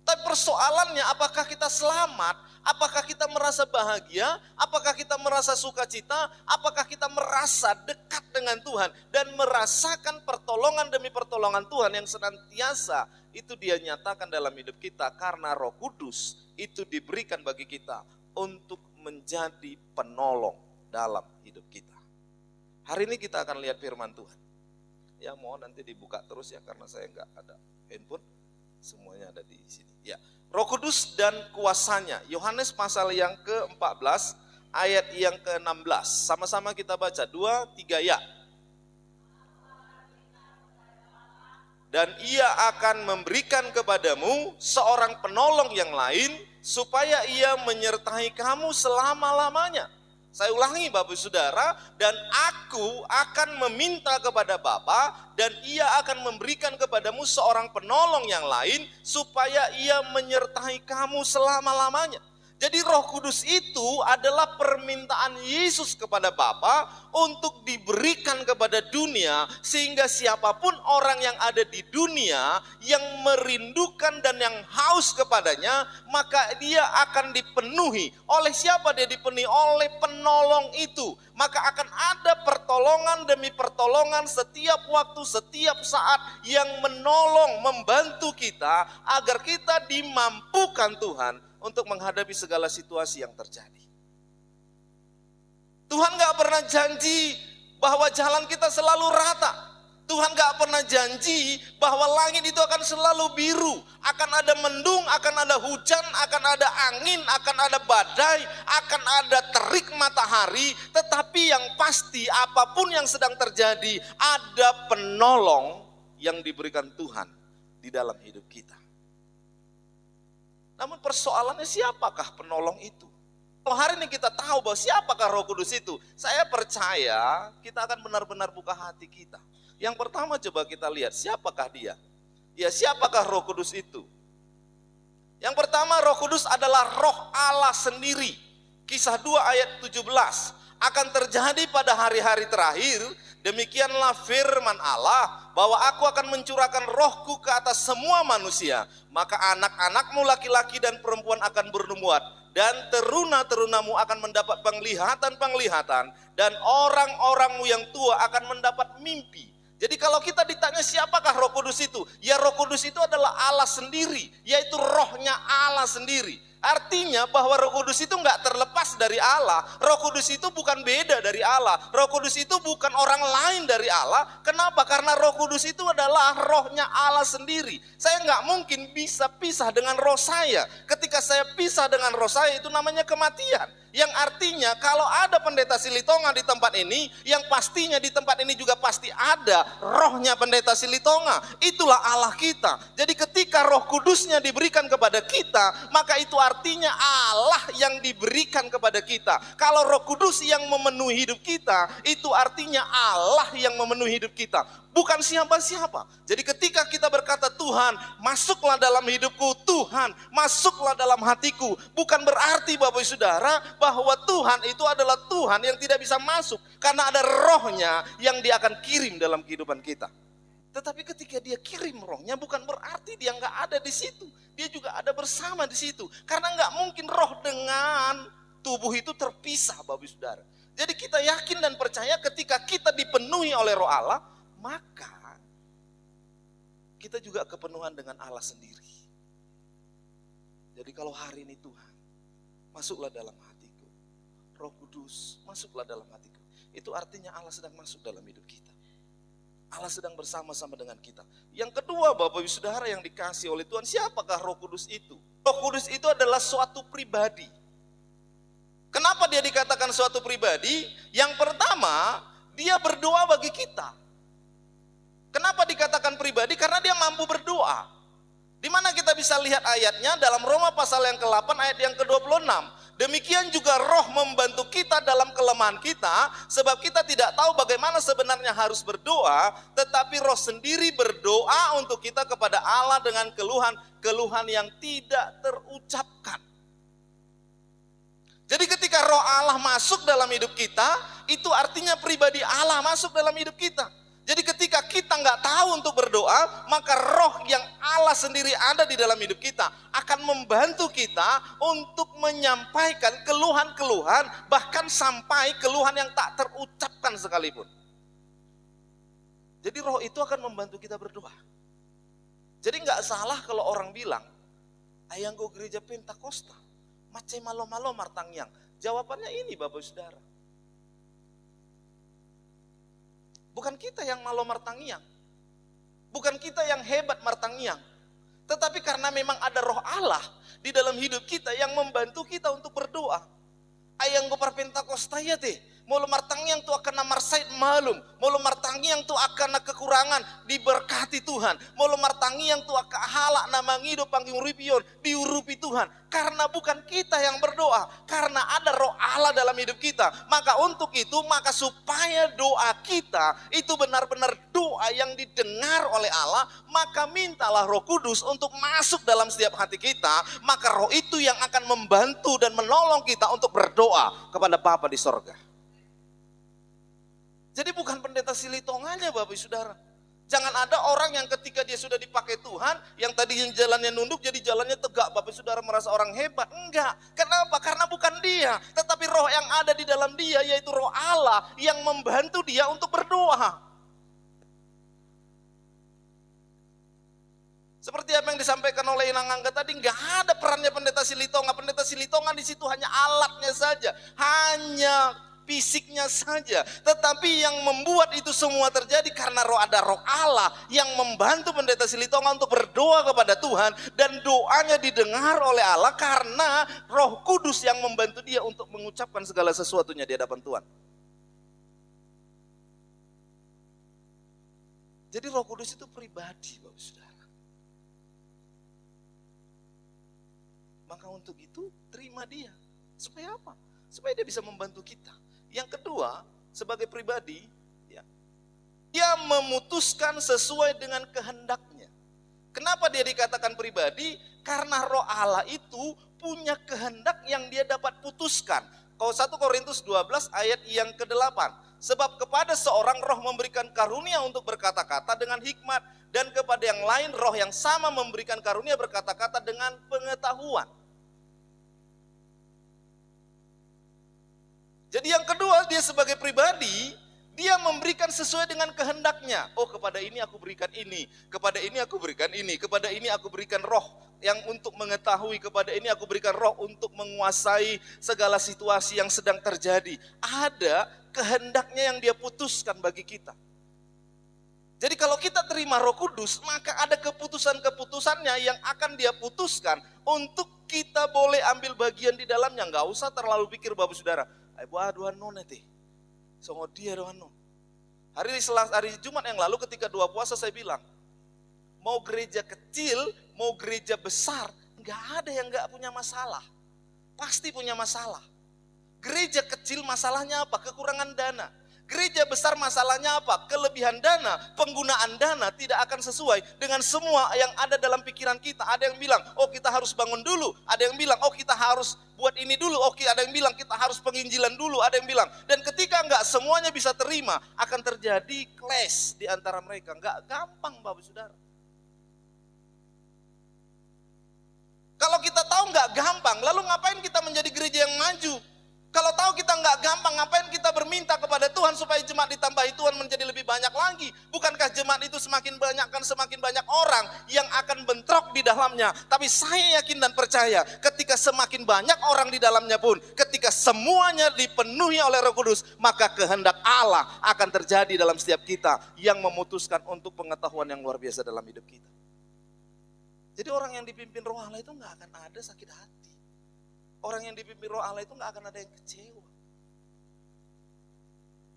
Tapi persoalannya apakah kita selamat, apakah kita merasa bahagia, apakah kita merasa sukacita, apakah kita merasa dekat dengan Tuhan dan merasakan pertolongan demi pertolongan Tuhan yang senantiasa itu Dia nyatakan dalam hidup kita, karena Roh Kudus itu diberikan bagi kita untuk menjadi penolong dalam hidup kita. Hari ini kita akan lihat firman Tuhan. Ya mohon nanti dibuka terus ya, karena saya nggak ada handphone, semuanya ada di sini. Ya, Roh Kudus dan kuasanya. Yohanes pasal yang ke-14 ayat yang ke-16. Sama-sama kita baca 2, 3 ya. Dan Ia akan memberikan kepadamu seorang penolong yang lain supaya Ia menyertai kamu selama-lamanya. Saya ulangi Bapak Saudara, dan aku akan meminta kepada Bapa dan ia akan memberikan kepadamu seorang penolong yang lain supaya ia menyertai kamu selama-lamanya. Jadi Roh Kudus itu adalah permintaan Yesus kepada Bapa untuk diberikan kepada dunia, sehingga siapapun orang yang ada di dunia yang merindukan dan yang haus kepadanya, maka dia akan dipenuhi. Oleh siapa dia dipenuhi? Oleh penolong itu. Maka akan ada pertolongan demi pertolongan setiap waktu, setiap saat yang menolong, membantu kita agar kita dimampukan Tuhan untuk menghadapi segala situasi yang terjadi. Tuhan gak pernah janji bahwa jalan kita selalu rata. Tuhan gak pernah janji bahwa langit itu akan selalu biru. Akan ada mendung, akan ada hujan, akan ada angin, akan ada badai, akan ada terik matahari. Tetapi yang pasti apapun yang sedang terjadi, ada penolong yang diberikan Tuhan di dalam hidup kita. Namun persoalannya siapakah penolong itu? Kalau hari ini kita tahu bahwa siapakah Roh Kudus itu, saya percaya kita akan benar-benar buka hati kita. Yang pertama coba kita lihat siapakah dia? Ya, siapakah Roh Kudus itu? Yang pertama, Roh Kudus adalah Roh Allah sendiri. Kisah 2 ayat 17. Akan terjadi pada hari-hari terakhir, demikianlah firman Allah, bahwa aku akan mencurahkan rohku ke atas semua manusia. Maka anak-anakmu laki-laki dan perempuan akan bernubuat, dan teruna-terunamu akan mendapat penglihatan-penglihatan, dan orang-orangmu yang tua akan mendapat mimpi. Jadi kalau kita ditanya siapakah Roh Kudus itu? Ya, Roh Kudus itu adalah Allah sendiri, yaitu rohnya Allah sendiri. Artinya bahwa Roh Kudus itu nggak terlepas dari Allah. Roh Kudus itu bukan beda dari Allah. Roh Kudus itu bukan orang lain dari Allah. Kenapa? Karena Roh Kudus itu adalah rohnya Allah sendiri. Saya nggak mungkin bisa pisah dengan roh saya. Ketika saya pisah dengan roh saya, itu namanya kematian. Yang artinya kalau ada pendeta Silitonga di tempat ini, yang pastinya di tempat ini juga pasti ada rohnya pendeta Silitonga. Itulah Allah kita. Jadi ketika Roh Kudusnya diberikan kepada kita, maka itu artinya Allah yang diberikan kepada kita. Kalau Roh Kudus yang memenuhi hidup kita, itu artinya Allah yang memenuhi hidup kita, bukan siapa-siapa. Jadi ketika kita berkata Tuhan, masuklah dalam hidupku, Tuhan, masuklah dalam hatiku, bukan berarti Bapak Saudara bahwa Tuhan itu adalah Tuhan yang tidak bisa masuk, karena ada rohnya yang dia akan kirim dalam kehidupan kita. Tetapi ketika dia kirim rohnya, bukan berarti dia nggak ada di situ. Dia juga ada bersama di situ. Karena nggak mungkin roh dengan tubuh itu terpisah, Bapak Saudara. Jadi kita yakin dan percaya ketika kita dipenuhi oleh roh Allah, maka kita juga kepenuhan dengan Allah sendiri. Jadi kalau hari ini Tuhan, masuklah dalam hatiku. Roh Kudus, masuklah dalam hatiku. Itu artinya Allah sedang masuk dalam hidup kita. Allah sedang bersama-sama dengan kita. Yang kedua, Bapak Ibu Saudara yang dikasih oleh Tuhan, siapakah Roh Kudus itu? Roh Kudus itu adalah suatu pribadi. Kenapa dia dikatakan suatu pribadi? Yang pertama, dia berdoa bagi kita. Kenapa dikatakan pribadi? Karena dia mampu berdoa. Di mana kita bisa lihat ayatnya dalam Roma pasal yang ke-8 ayat yang ke-26. Demikian juga roh membantu kita dalam kelemahan kita, sebab kita tidak tahu bagaimana sebenarnya harus berdoa, tetapi roh sendiri berdoa untuk kita kepada Allah dengan keluhan yang tidak terucapkan. Jadi ketika roh Allah masuk dalam hidup kita, itu artinya pribadi Allah masuk dalam hidup kita. Jadi ketika kita nggak tahu untuk berdoa, maka roh yang Allah sendiri ada di dalam hidup kita akan membantu kita untuk menyampaikan keluhan-keluhan, bahkan sampai keluhan yang tak terucapkan sekalipun. Jadi roh itu akan membantu kita berdoa. Jadi nggak salah kalau orang bilang, ayang go gereja Pentakosta, macam malo-malo martangyang. Jawabannya ini Bapak Saudara. Bukan kita yang malo martangyang. Bukan kita yang hebat martangyang. Tetapi karena memang ada roh Allah di dalam hidup kita yang membantu kita untuk berdoa. Ayang go Pentakosta ya teh. Molo martangyang tu akan namar sait malum. Molo martangyang tangi yang tu akan kekurangan diberkati Tuhan. Molomar tangi yang tu akan halak nama ngido panggung ripion diurupi Tuhan. Karena bukan kita yang berdoa, karena ada roh Allah dalam hidup kita. Maka untuk itu, maka supaya doa kita itu benar-benar doa yang didengar oleh Allah, maka mintalah Roh Kudus untuk masuk dalam setiap hati kita. Maka roh itu yang akan membantu dan menolong kita untuk berdoa kepada Bapa di sorga. Jadi bukan pendeta silitongannya Bapak Saudara. Jangan ada orang yang ketika dia sudah dipakai Tuhan, yang tadi yang jalannya nunduk jadi jalannya tegak. Bapak Saudara merasa orang hebat. Enggak. Kenapa? Karena bukan dia. Tetapi roh yang ada di dalam dia, yaitu roh Allah yang membantu dia untuk berdoa. Seperti apa yang disampaikan oleh Inang Angga tadi, enggak ada perannya pendeta silitongan. Pendeta silitongan di situ hanya alatnya saja. Hanya fisiknya saja, tetapi yang membuat itu semua terjadi karena ada roh Allah yang membantu pendeta silitongan untuk berdoa kepada Tuhan, dan doanya didengar oleh Allah karena Roh Kudus yang membantu dia untuk mengucapkan segala sesuatunya di hadapan Tuhan. Jadi Roh Kudus itu pribadi, Bapak Saudara. Maka untuk itu terima dia. Supaya apa? Supaya dia bisa membantu kita. Yang kedua, sebagai pribadi, ya, dia memutuskan sesuai dengan kehendaknya. Kenapa dia dikatakan pribadi? Karena roh Allah itu punya kehendak yang dia dapat putuskan. Kalau 1 Korintus 12 ayat yang ke-8. Sebab kepada seorang roh memberikan karunia untuk berkata-kata dengan hikmat, dan kepada yang lain roh yang sama memberikan karunia berkata-kata dengan pengetahuan. Jadi yang kedua, dia sebagai pribadi, dia memberikan sesuai dengan kehendaknya. Oh, kepada ini aku berikan ini, kepada ini aku berikan ini, kepada ini aku berikan roh yang untuk mengetahui, kepada ini aku berikan roh untuk menguasai segala situasi yang sedang terjadi. Ada kehendaknya yang dia putuskan bagi kita. Jadi kalau kita terima Roh Kudus, maka ada keputusan-keputusannya yang akan dia putuskan untuk kita boleh ambil bagian di dalamnya. Nggak usah terlalu pikir Bapak Saudara. Aduhan non nanti, songo dia dohan non. Hari Jumat yang lalu ketika doa puasa saya bilang, mau gereja kecil, mau gereja besar, nggak ada yang nggak punya masalah, pasti punya masalah. Gereja kecil masalahnya apa? Kekurangan dana. Gereja besar masalahnya apa? Kelebihan dana, penggunaan dana tidak akan sesuai dengan semua yang ada dalam pikiran kita. Ada yang bilang, oh kita harus bangun dulu. Ada yang bilang, oh kita harus buat ini dulu. Oke, ada yang bilang kita harus penginjilan dulu. Ada yang bilang, dan ketika enggak semuanya bisa terima, akan terjadi clash di antara mereka. Enggak gampang Bapak Saudara. Kalau kita tahu enggak gampang, lalu ngapain kita menjadi gereja yang maju? Kalau tahu kita nggak gampang, ngapain kita berminta kepada Tuhan supaya jemaat ditambahi Tuhan menjadi lebih banyak lagi? Bukankah jemaat itu semakin banyak kan semakin banyak orang yang akan bentrok di dalamnya? Tapi saya yakin dan percaya ketika semakin banyak orang di dalamnya pun, ketika semuanya dipenuhi oleh Roh Kudus, maka kehendak Allah akan terjadi dalam setiap kita yang memutuskan untuk pengetahuan yang luar biasa dalam hidup kita. Jadi orang yang dipimpin Roh Allah itu nggak akan ada sakit hati. Orang yang dipimpin Roh Allah itu gak akan ada yang kecewa.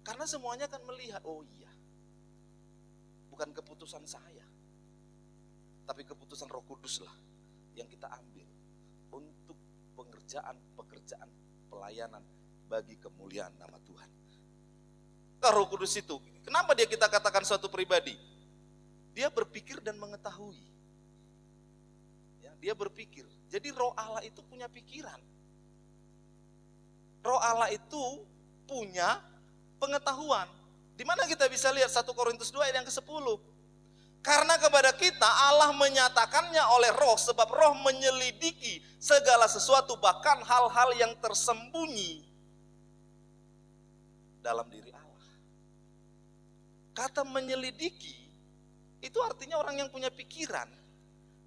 Karena semuanya akan melihat, oh iya, bukan keputusan saya, tapi keputusan Roh Kudus lah yang kita ambil untuk pekerjaan pelayanan bagi kemuliaan nama Tuhan. Roh Kudus itu, kenapa kita katakan suatu pribadi? Dia berpikir dan mengetahui. Ya, dia berpikir. Jadi Roh Allah itu punya pikiran. Roh Allah itu punya pengetahuan. Di mana kita bisa lihat 1 Korintus 2 ayat yang ke-10. Karena kepada kita Allah menyatakannya oleh Roh, sebab Roh menyelidiki segala sesuatu, bahkan hal-hal yang tersembunyi dalam diri Allah. Kata menyelidiki itu artinya orang yang punya pikiran.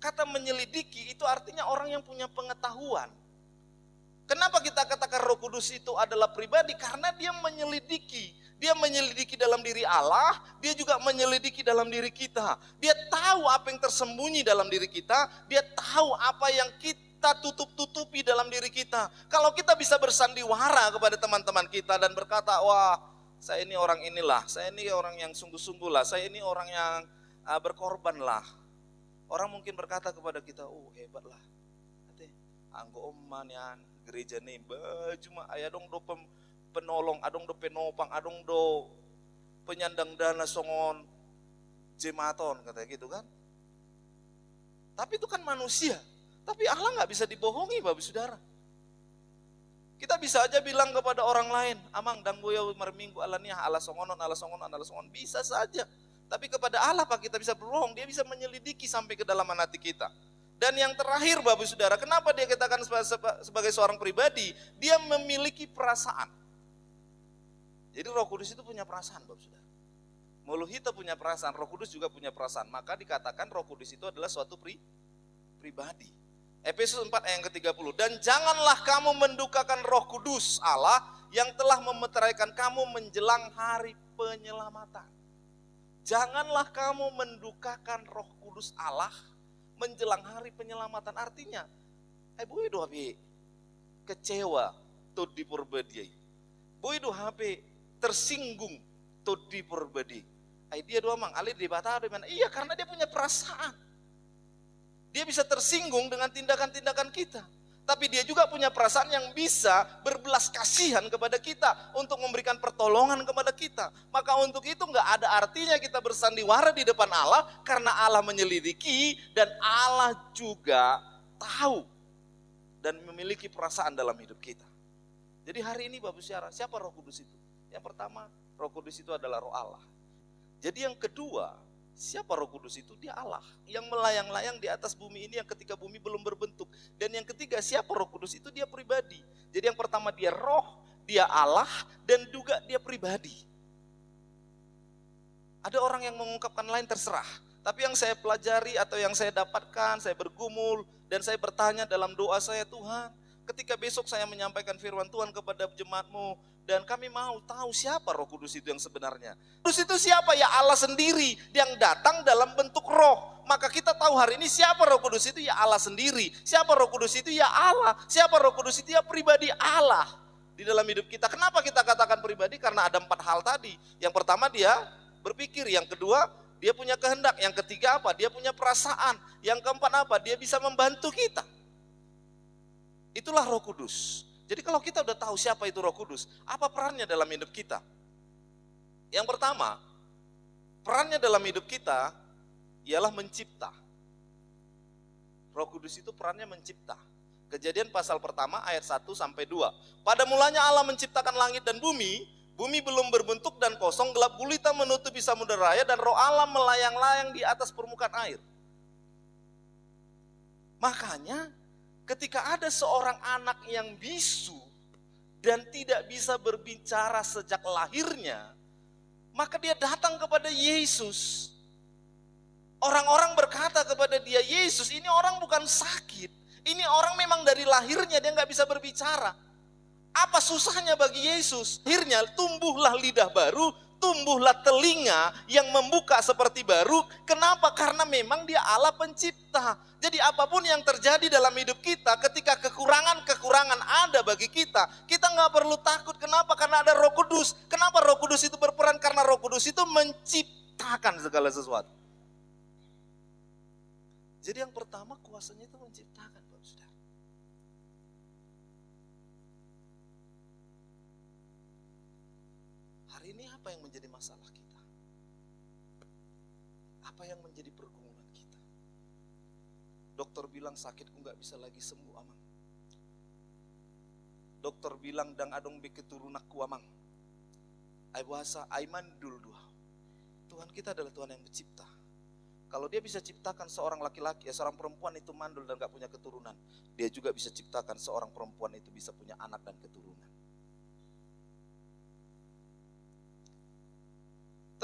Kata menyelidiki itu artinya orang yang punya pengetahuan. Kenapa kita katakan Roh Kudus itu adalah pribadi? Karena dia menyelidiki. Dia menyelidiki dalam diri Allah, dia juga menyelidiki dalam diri kita. Dia tahu apa yang tersembunyi dalam diri kita, dia tahu apa yang kita tutup-tutupi dalam diri kita. Kalau kita bisa bersandiwara kepada teman-teman kita dan berkata, wah saya ini orang inilah, saya ini orang yang sungguh-sungguh lah, saya ini orang yang berkorban lah. Orang mungkin berkata kepada kita, oh hebat lah. Anggo oman yan, gereja nih, cuma ayah dong do penolong, adong do penopang, adong do penyandang dana songon jematon, katanya gitu kan. Tapi itu kan manusia, tapi Allah gak bisa dibohongi Bapak Saudara. Kita bisa aja bilang kepada orang lain, amang dang boyo marminggu alaniah ala songonon, bisa saja. Tapi kepada Allah Pak kita bisa berbohong, dia bisa menyelidiki sampai ke dalam hati kita. Dan yang terakhir Bapak Saudara, kenapa dia katakan sebagai seorang pribadi, dia memiliki perasaan. Jadi Roh Kudus itu punya perasaan Bapak Saudara. Muluhita punya perasaan, Roh Kudus juga punya perasaan. Maka dikatakan Roh Kudus itu adalah suatu pribadi. Efesus 4 ayat yang ke-30. Dan janganlah kamu mendukakan Roh Kudus Allah yang telah memeteraikan kamu menjelang hari penyelamatan. Janganlah kamu mendukakan Roh Kudus Allah menjelang hari penyelamatan. Artinya, boy do hape kecewa to diperbadiai. Boy do hape tersinggung to diperbadi. Dia doa mang alih di bata di mana? Iya, karena dia punya perasaan. Dia bisa tersinggung dengan tindakan-tindakan kita. Tapi dia juga punya perasaan yang bisa berbelas kasihan kepada kita untuk memberikan pertolongan kepada kita. Maka untuk itu gak ada artinya kita bersandiwara di depan Allah karena Allah menyelidiki dan Allah juga tahu dan memiliki perasaan dalam hidup kita. Jadi hari ini Bapak Saudara, siapa Roh Kudus itu? Yang pertama, Roh Kudus itu adalah Roh Allah. Jadi yang kedua, siapa Roh Kudus itu? Dia Allah yang melayang-layang di atas bumi ini yang ketika bumi belum berbentuk. Dan yang ketiga, siapa Roh Kudus itu? Dia pribadi. Jadi yang pertama dia roh, dia Allah, dan juga dia pribadi. Ada orang yang mengungkapkan lain, terserah. Tapi yang saya pelajari atau yang saya dapatkan, saya bergumul dan saya bertanya dalam doa saya, Tuhan, ketika besok saya menyampaikan firman Tuhan kepada jemaat-Mu, dan kami mau tahu siapa Roh Kudus itu yang sebenarnya. Kudus itu siapa? Ya Allah sendiri yang datang dalam bentuk roh. Maka kita tahu hari ini siapa Roh Kudus itu? Ya Allah sendiri. Siapa Roh Kudus itu? Ya Allah. Siapa Roh Kudus itu? Ya pribadi Allah di dalam hidup kita. Kenapa kita katakan pribadi? Karena ada 4 hal tadi. Yang pertama dia berpikir, yang kedua dia punya kehendak, yang ketiga apa? Dia punya perasaan, yang keempat apa? Dia bisa membantu kita. Itulah Roh Kudus. Jadi kalau kita udah tahu siapa itu Roh Kudus, apa perannya dalam hidup kita? Yang pertama, perannya dalam hidup kita ialah mencipta. Roh Kudus itu perannya mencipta. Kejadian pasal pertama ayat 1 sampai 2. Pada mulanya Allah menciptakan langit dan bumi belum berbentuk dan kosong, gelap gulita menutupi samudera raya dan Roh Allah melayang-layang di atas permukaan air. Makanya ketika ada seorang anak yang bisu dan tidak bisa berbicara sejak lahirnya, maka dia datang kepada Yesus. Orang-orang berkata kepada dia, Yesus ini orang bukan sakit, ini orang memang dari lahirnya dia gak bisa berbicara. Apa susahnya bagi Yesus? Akhirnya tumbuhlah lidah baru, tumbuhlah telinga yang membuka seperti baru. Kenapa? Karena memang dia Allah pencipta. Jadi apapun yang terjadi dalam hidup kita, ketika kekurangan-kekurangan ada bagi kita gak perlu takut. Kenapa? Karena ada Roh Kudus. Kenapa Roh Kudus itu berperan? Karena Roh Kudus itu menciptakan segala sesuatu. Jadi yang pertama kuasanya itu menciptakan, Bapak Saudara. Hari ini apa yang menjadi masalah kita? Apa yang menjadi pergumulan kita? Dokter bilang sakitku gak bisa lagi sembuh amang. Dokter bilang dang adong be keturunakku amang. Ai puasa ai mandul dua. Tuhan kita adalah Tuhan yang mencipta. Kalau dia bisa ciptakan seorang laki-laki, seorang perempuan itu mandul dan gak punya keturunan, dia juga bisa ciptakan seorang perempuan itu bisa punya anak dan keturunan.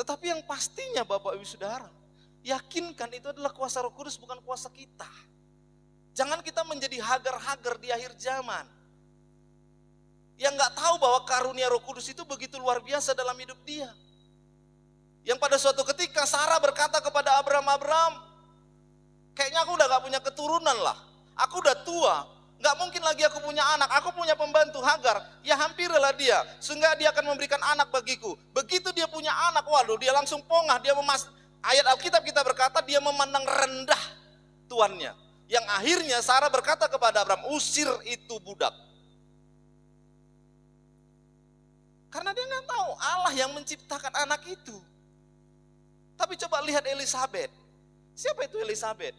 Tetapi yang pastinya Bapak Ibu Saudara, yakinkan itu adalah kuasa Roh Kudus, bukan kuasa kita. Jangan kita menjadi hagar-hagar di akhir zaman, yang gak tahu bahwa karunia Roh Kudus itu begitu luar biasa dalam hidup dia. Yang pada suatu ketika Sarah berkata kepada Abraham, kayaknya aku udah gak punya keturunan lah. Aku udah tua, Gak mungkin lagi aku punya anak, aku punya pembantu Hagar. Ya hampirilah dia, sehingga dia akan memberikan anak bagiku. Begitu dia punya anak, waduh dia langsung pongah. Ayat Alkitab kita berkata dia memandang rendah tuannya. Yang akhirnya Sarah berkata kepada Abraham, usir itu budak. Karena dia gak tahu Allah yang menciptakan anak itu. Tapi coba lihat Elisabet. Siapa itu Elisabet?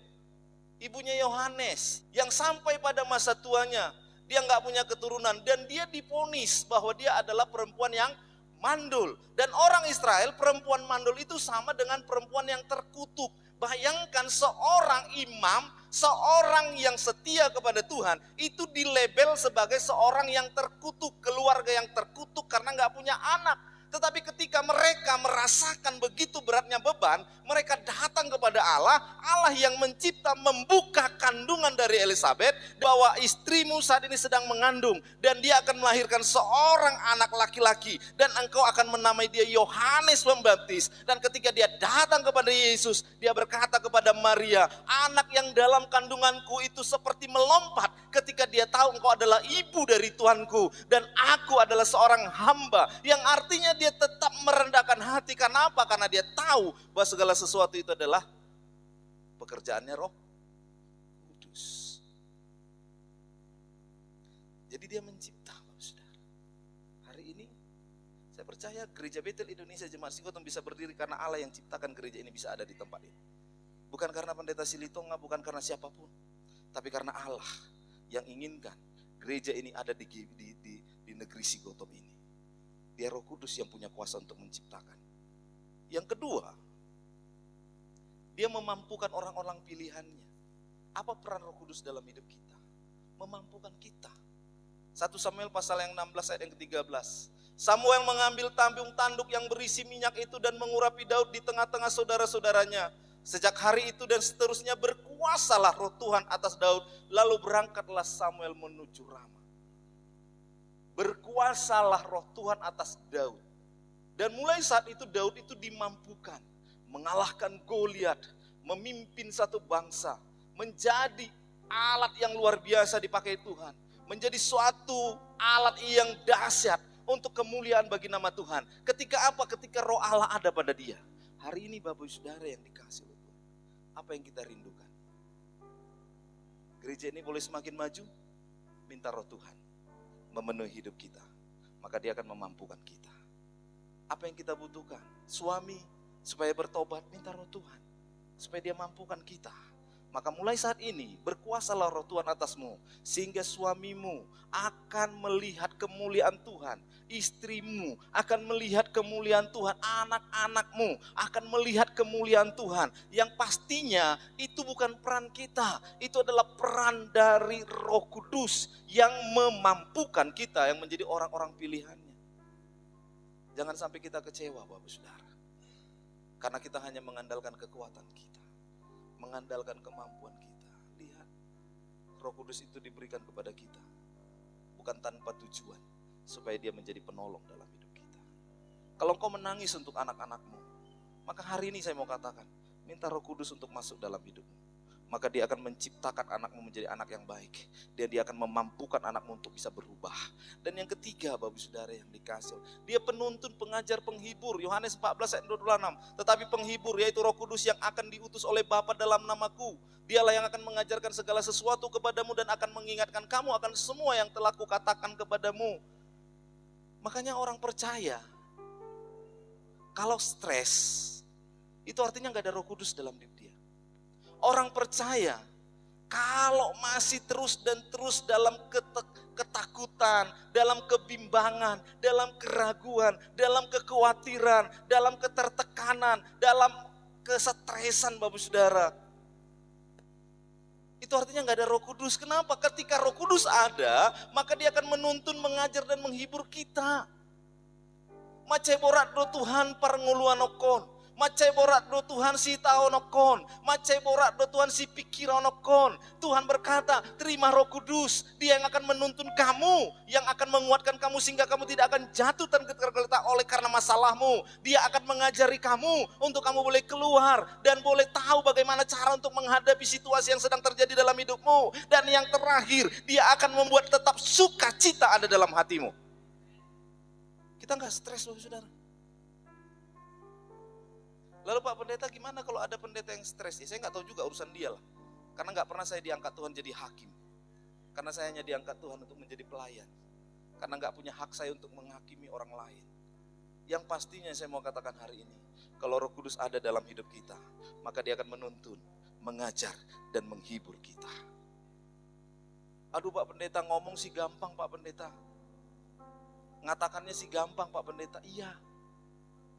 Ibunya Yohanes yang sampai pada masa tuanya dia nggak punya keturunan dan dia divonis bahwa dia adalah perempuan yang mandul. Dan orang Israel perempuan mandul itu sama dengan perempuan yang terkutuk. Bayangkan seorang imam, seorang yang setia kepada Tuhan itu dilabel sebagai seorang yang terkutuk, keluarga yang terkutuk karena nggak punya anak. Tetapi ketika mereka merasakan begitu beratnya beban, mereka datang kepada Allah, Allah yang mencipta membuka kandungan dari Elisabet, bahwa istrimu saat ini sedang mengandung dan dia akan melahirkan seorang anak laki-laki dan engkau akan menamai dia Yohanes Pembaptis. Dan ketika dia datang kepada Yesus, dia berkata kepada Maria, anak yang dalam kandunganku itu seperti melompat ketika dia tahu engkau adalah ibu dari Tuanku dan aku adalah seorang hamba, yang artinya dia tetap merendahkan hati. Karena apa? Karena dia tahu bahwa segala sesuatu itu adalah pekerjaannya Roh Kudus. Jadi dia mencipta, Bapak Saudara. Hari ini saya percaya Gereja Betel Indonesia Jemaat Singkotong bisa berdiri karena Allah yang ciptakan gereja ini bisa ada di tempat ini. Bukan karena pendeta Silitonga, bukan karena siapapun, tapi karena Allah yang inginkan gereja ini ada di negeri Singkotong ini. Dia Roh Kudus yang punya kuasa untuk menciptakan. Yang kedua, dia memampukan orang-orang pilihannya. Apa peran Roh Kudus dalam hidup kita? Memampukan kita. 1 Samuel pasal yang 16 ayat yang ke-13. Samuel mengambil tanduk yang berisi minyak itu dan mengurapi Daud di tengah-tengah saudara-saudaranya. Sejak hari itu dan seterusnya berkuasalah Roh Tuhan atas Daud. Lalu berangkatlah Samuel menuju Rama. Berkuasalah Roh Tuhan atas Daud. Dan mulai saat itu Daud itu dimampukan mengalahkan Goliat, memimpin satu bangsa, menjadi alat yang luar biasa dipakai Tuhan, menjadi suatu alat yang dahsyat untuk kemuliaan bagi nama Tuhan. Ketika apa? Ketika Roh Allah ada pada dia. Hari ini Bapak Saudara yang dikasih oleh Tuhan, apa yang kita rindukan? Gereja ini boleh semakin maju, minta Roh Tuhan memenuhi hidup kita, maka dia akan memampukan kita. Apa yang kita butuhkan? Suami supaya bertobat, minta Roh Tuhan supaya dia mampukan kita. Maka mulai saat ini berkuasalah Roh Tuhan atasmu, sehingga suamimu akan melihat kemuliaan Tuhan, istrimu akan melihat kemuliaan Tuhan, anak-anakmu akan melihat kemuliaan Tuhan. Yang pastinya itu bukan peran kita, itu adalah peran dari Roh Kudus yang memampukan kita, yang menjadi orang-orang pilihannya. Jangan sampai kita kecewa Bapak Saudara, karena kita hanya mengandalkan kekuatan kita, mengandalkan kemampuan kita. Lihat, Roh Kudus itu diberikan kepada kita bukan tanpa tujuan, supaya dia menjadi penolong dalam hidup kita. Kalau engkau menangis untuk anak-anakmu, maka hari ini saya mau katakan, minta Roh Kudus untuk masuk dalam hidupmu. Maka dia akan menciptakan anakmu menjadi anak yang baik, dan dia akan memampukan anakmu untuk bisa berubah. Dan yang ketiga Bapak Saudara yang dikasih, dia penuntun, pengajar, penghibur. Yohanes 14 ayat 26. Tetapi penghibur yaitu Roh Kudus yang akan diutus oleh Bapa dalam namaku, dialah yang akan mengajarkan segala sesuatu kepadamu dan akan mengingatkan kamu akan semua yang telah kukatakan kepadamu. Makanya orang percaya kalau stres itu artinya gak ada Roh Kudus dalam hidup dia. Orang percaya kalau masih terus dan terus dalam ketakutan, dalam kebimbangan, dalam keraguan, dalam kekhawatiran, dalam ketertekanan, dalam kesetresan Bapak Saudara, itu artinya gak ada Roh Kudus. Kenapa? Ketika Roh Kudus ada, maka dia akan menuntun, mengajar dan menghibur kita. Maceborat do Tuhan parnguluanokon. Macai borat do Tuhan si taonokon. Macai borat do Tuhan si pikironokon. Tuhan berkata, terima Roh Kudus. Dia yang akan menuntun kamu, yang akan menguatkan kamu sehingga kamu tidak akan jatuh dan tergeletak oleh karena masalahmu. Dia akan mengajari kamu untuk kamu boleh keluar dan boleh tahu bagaimana cara untuk menghadapi situasi yang sedang terjadi dalam hidupmu. Dan yang terakhir, dia akan membuat tetap sukacita ada dalam hatimu. Kita nggak stres loh saudara. Lalu Pak Pendeta gimana kalau ada pendeta yang stres? Ya, saya nggak tahu juga urusan dia lah. Karena nggak pernah saya diangkat Tuhan jadi hakim. Karena saya hanya diangkat Tuhan untuk menjadi pelayan. Karena nggak punya hak saya untuk menghakimi orang lain. Yang pastinya saya mau katakan hari ini, kalau Roh Kudus ada dalam hidup kita, maka dia akan menuntun, mengajar, dan menghibur kita. Aduh Pak Pendeta, ngomong sih gampang Pak Pendeta. Ngatakannya sih gampang Pak Pendeta. Iya.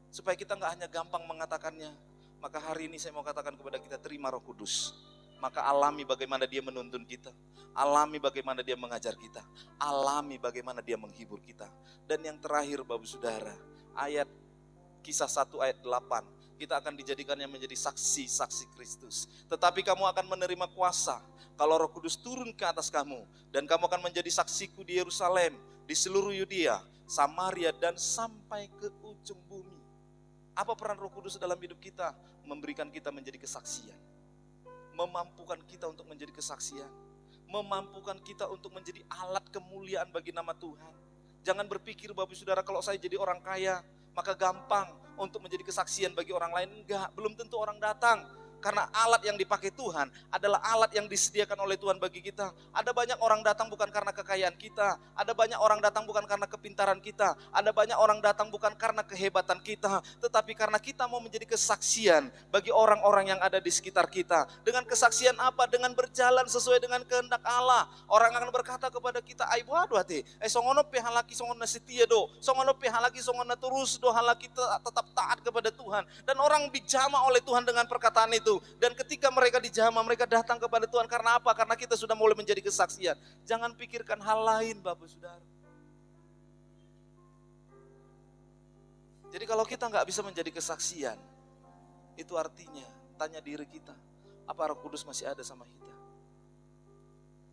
Supaya kita gak hanya gampang mengatakannya, maka hari ini saya mau katakan kepada kita, terima Roh Kudus. Maka alami bagaimana dia menuntun kita, alami bagaimana dia mengajar kita, alami bagaimana dia menghibur kita. Dan yang terakhir Bapak Saudara, ayat Kisah 1 ayat 8, kita akan dijadikannya menjadi saksi-saksi Kristus. Tetapi kamu akan menerima kuasa kalau Roh Kudus turun ke atas kamu, dan kamu akan menjadi saksiku di Yerusalem, di seluruh Yudea, Samaria, dan sampai ke ujung bumi. Apa peran Roh Kudus dalam hidup kita? Memberikan kita menjadi kesaksian. Memampukan kita untuk menjadi kesaksian. Memampukan kita untuk menjadi alat kemuliaan bagi nama Tuhan. Jangan berpikir Bapak Saudara, kalau saya jadi orang kaya, maka gampang untuk menjadi kesaksian bagi orang lain. Enggak, belum tentu orang datang. Karena alat yang dipakai Tuhan adalah alat yang disediakan oleh Tuhan bagi kita. Ada banyak orang datang bukan karena kekayaan kita. Ada banyak orang datang bukan karena kepintaran kita. Ada banyak orang datang bukan karena kehebatan kita. Tetapi karena kita mau menjadi kesaksian bagi orang-orang yang ada di sekitar kita. Dengan kesaksian apa? Dengan berjalan sesuai dengan kehendak Allah. Orang akan berkata kepada kita, "Ai waduh hati, songono pehalaki songono setia do. Songono pehalaki songono terus do halaki tetap taat kepada Tuhan." Dan orang dijamah oleh Tuhan dengan perkataan itu. Dan ketika mereka dijamah, mereka datang kepada Tuhan. Karena apa? Karena kita sudah mulai menjadi kesaksian. Jangan pikirkan hal lain Bapak Saudara. Jadi kalau kita gak bisa menjadi kesaksian, itu artinya tanya diri kita, apa Roh Kudus masih ada sama kita?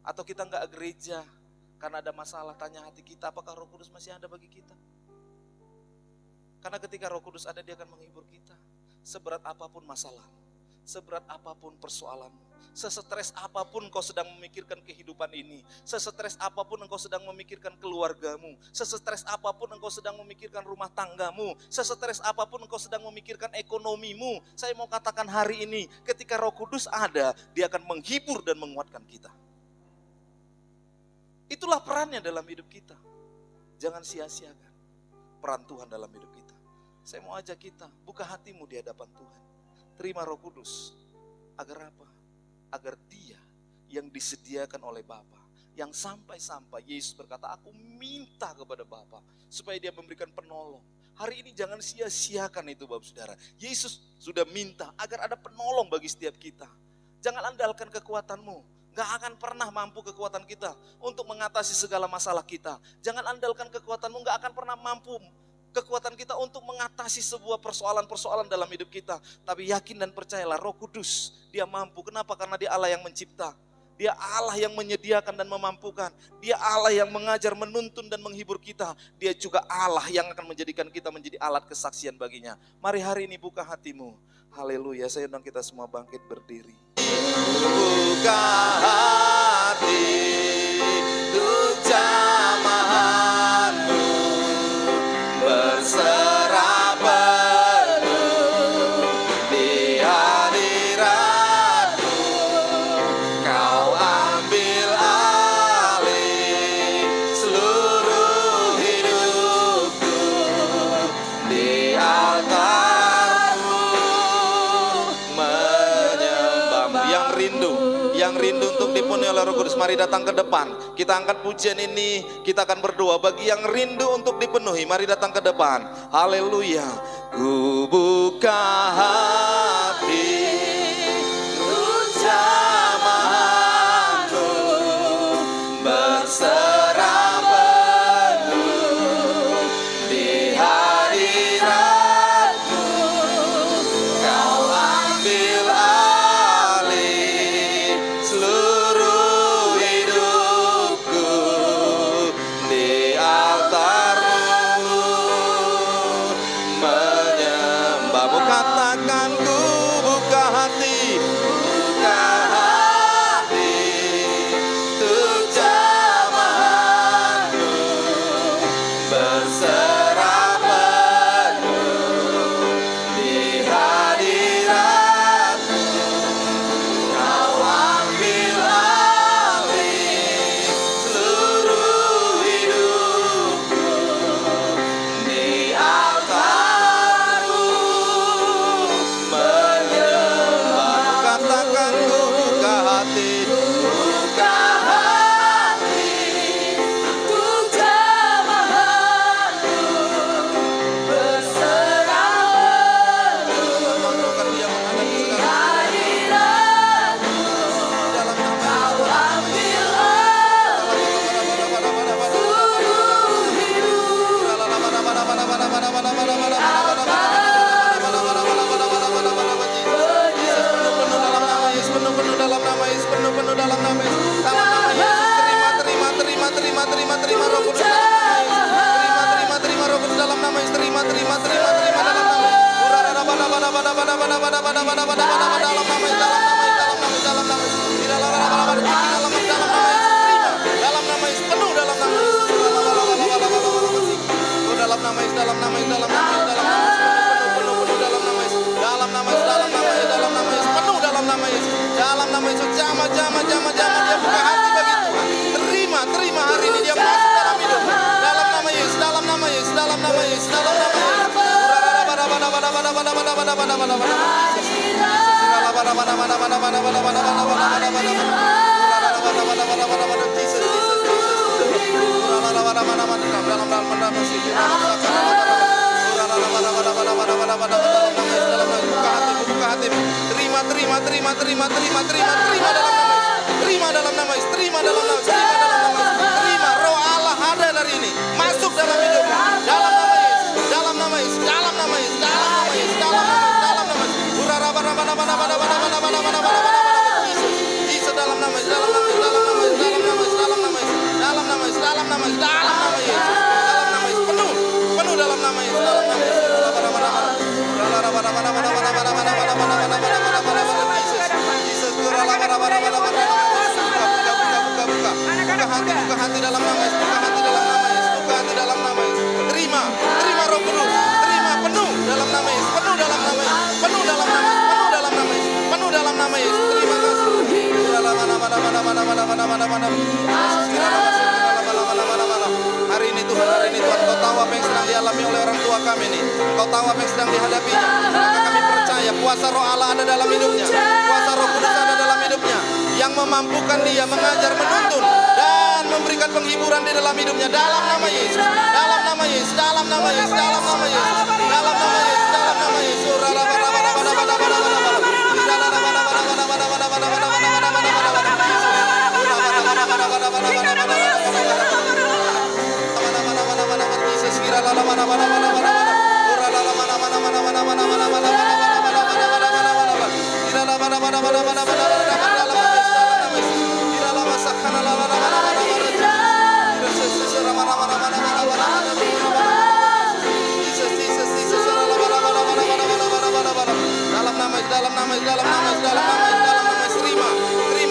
Atau kita gak gereja karena ada masalah, tanya hati kita, apakah Roh Kudus masih ada bagi kita? Karena ketika Roh Kudus ada, dia akan menghibur kita. Seberat apapun masalah, seberat apapun persoalanmu, sesetres apapun kau sedang memikirkan kehidupan ini, sesetres apapun engkau sedang memikirkan keluargamu, sesetres apapun engkau sedang memikirkan rumah tanggamu, sesetres apapun engkau sedang memikirkan ekonomimu, saya mau katakan hari ini, ketika Roh Kudus ada, dia akan menghibur dan menguatkan kita. Itulah perannya dalam hidup kita. Jangan sia-siakan peran Tuhan dalam hidup kita. Saya mau ajak kita, buka hatimu di hadapan Tuhan. Terima Roh Kudus. Agar apa? Agar dia yang disediakan oleh Bapa, yang sampai-sampai Yesus berkata, aku minta kepada Bapa supaya dia memberikan penolong. Hari ini jangan sia-siakan itu Bapak Saudara. Yesus sudah minta agar ada penolong bagi setiap kita. Jangan andalkan kekuatanmu. Gak akan pernah mampu kekuatan kita untuk mengatasi segala masalah kita. Jangan andalkan kekuatanmu, gak akan pernah mampu kekuatan kita untuk mengatasi sebuah persoalan-persoalan dalam hidup kita. Tapi yakin dan percayalah Roh Kudus, dia mampu. Kenapa? Karena dia Allah yang mencipta. Dia Allah yang menyediakan dan memampukan. Dia Allah yang mengajar, menuntun dan menghibur kita. Dia juga Allah yang akan menjadikan kita menjadi alat kesaksian baginya. Mari hari ini buka hatimu. Haleluya, saya undang kita semua bangkit berdiri. Buka hati untuk jamahanmu, berserah penuh di hadiratmu. Kau ambil alih seluruh hidupku di altarmu, menyembahmu. Yang rindu untuk dipenuhi oleh Roh Kudus, mari datang ke depan. Kita angkat pujian ini, kita akan berdoa. Bagi yang rindu untuk dipenuhi, mari datang ke depan. Haleluya. Ku buka hati untuk jamahanmu, berserah penuh di hadiratmu. Kamu katakan ku buka hati untuk jamahanmu, berserah penuh di hadiratmu. Kau ambil alih seluruh hidupku di altarmu, menyembah. Katakan ku buka hati untuk jamahanmu, berserah penuh di hadiratmu. Dalam nama Kau ambil seluruh hidup. Penuh dalam nama Yesus, penuh dalam nama Yesus, dalam nama Yesus. Terima Roh Kudus dalam nama Yesus. Terima dalam nama Yesus. Jama dia buka hati bagi Tuhan. Terima hari ini dia masuk dalam hidup. Dalam nama Yesus, dalam nama Yesus, dalam nama Yesus, dalam nama Yesus. Terima dalam nama Yesus. Terima Roh Allah ada dari ini. Masuk dalam hidupmu. Dalam nama Yesus. Dalam nama Yesus. Dalam nama Yesus. Dalam nama Yesus. Dalam nama Yesus. Jesus dalam nama Yesus. Dalam nama Yesus. Dalam nama Yesus. Dalam nama Yesus. Dalam nama Yesus. Dalam nama Yesus. Dalam nama Yesus. Dalam nama Yesus. Dalam nama Yesus. Penuh dalam nama Yesus. Dalam nama Yesus. Buka hati dalam nama Yesus. Buka hati dalam nama Yesus. Terima Roh Kudus. Terima penuh dalam nama Yesus. Penuh dalam nama Yesus. Penuh dalam nama Yesus. Penuh dalam nama Yesus. Penuh dalam nama Yesus. Terima kasih. Hari ini Tuhan, Kau tahu apa yang sedang dialami oleh orang tua kami ini. Kau tahu apa yang sedang dihadapinya. Maka kami percaya kuasa Roh Allah ada dalam hidupnya. Kuasa Roh Kudus ada dalam hidupnya, yang memampukan dia mengajar, menuntun, dan memberikan penghiburan di dalam hidupnya. Dalam nama Yesus. Dalam nama Yesus. Dalam nama Yesus. Dalam nama Yesus. Dalam nama Yesus. Dalam nama Yesus.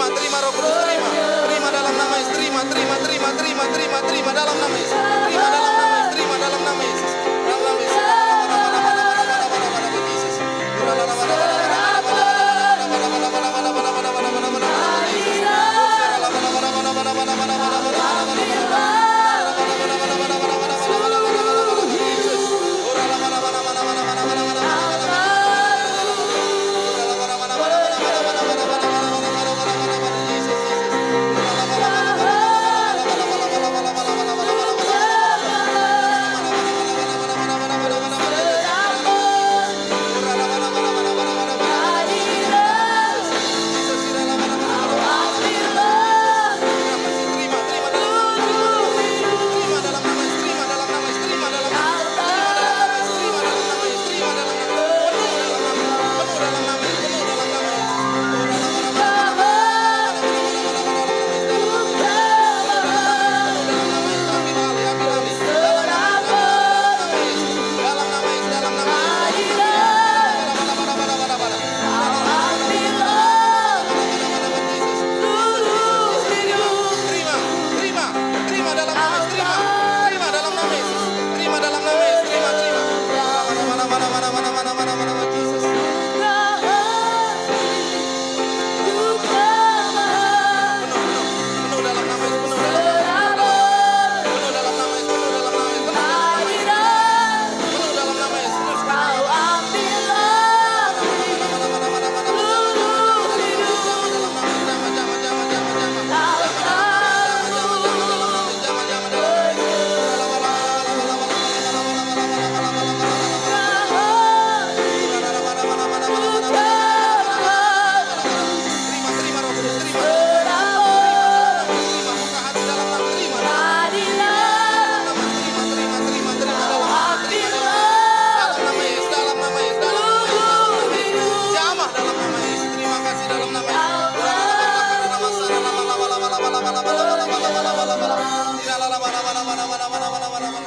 Terima Roh Kudus, terima dalam nama Yesus, terima dalam nama Yesus, terima dalam nama Yesus, terima dalam nama Yesus, dalam nama Yesus.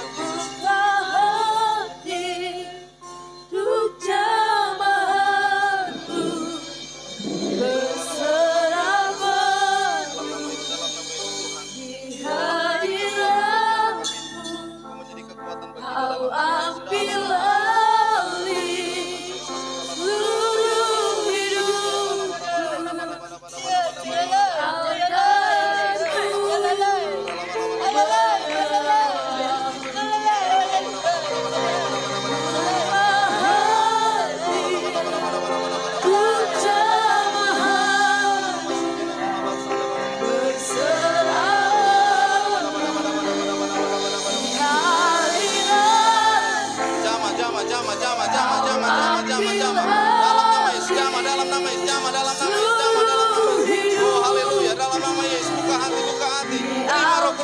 Buka hati untuk jamahanmu, berserah di hadiratmu. Kau ambil alih seluruh Oh haleluya, dalam nama Yesus buka hati, terima Roh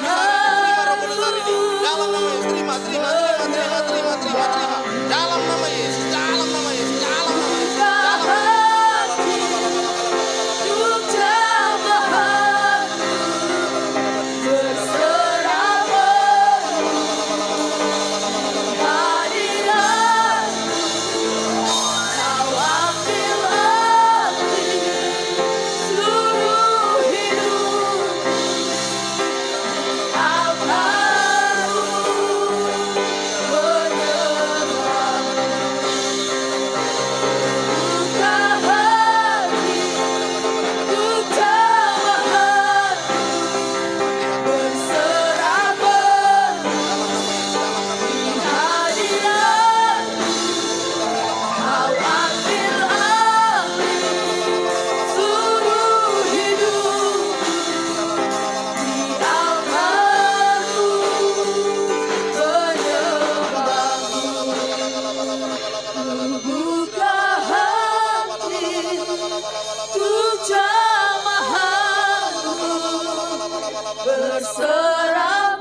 Kudus hari ini, dalam nama Yesus, terima, dalam nama Yesus, dalam nama Yesus, dalam nama Yesus, berserah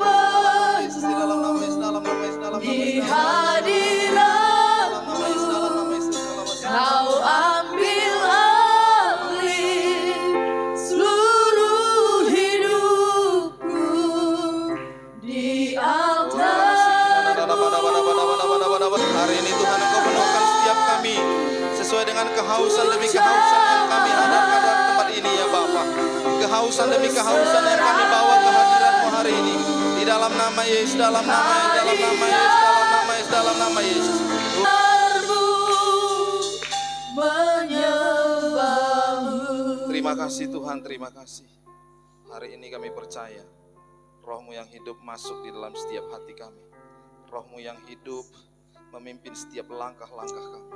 di hadiratmu. Kau ambil alih seluruh hidupku di altar. Hari ini Tuhan Engkau penuhkan setiap kami sesuai dengan kehausan demi kehausan yang kami hadirkan dalam tempat ini ya Bapa. Kehausan demi kehausan yang kami bawa ke hadirat-Mu hari ini. Di dalam nama Yesus, dalam nama Yesus, dalam nama Yesus. Terima kasih Tuhan, terima kasih. Hari ini kami percaya Roh-Mu yang hidup masuk di dalam setiap hati kami. Roh-Mu yang hidup memimpin setiap langkah-langkah kami.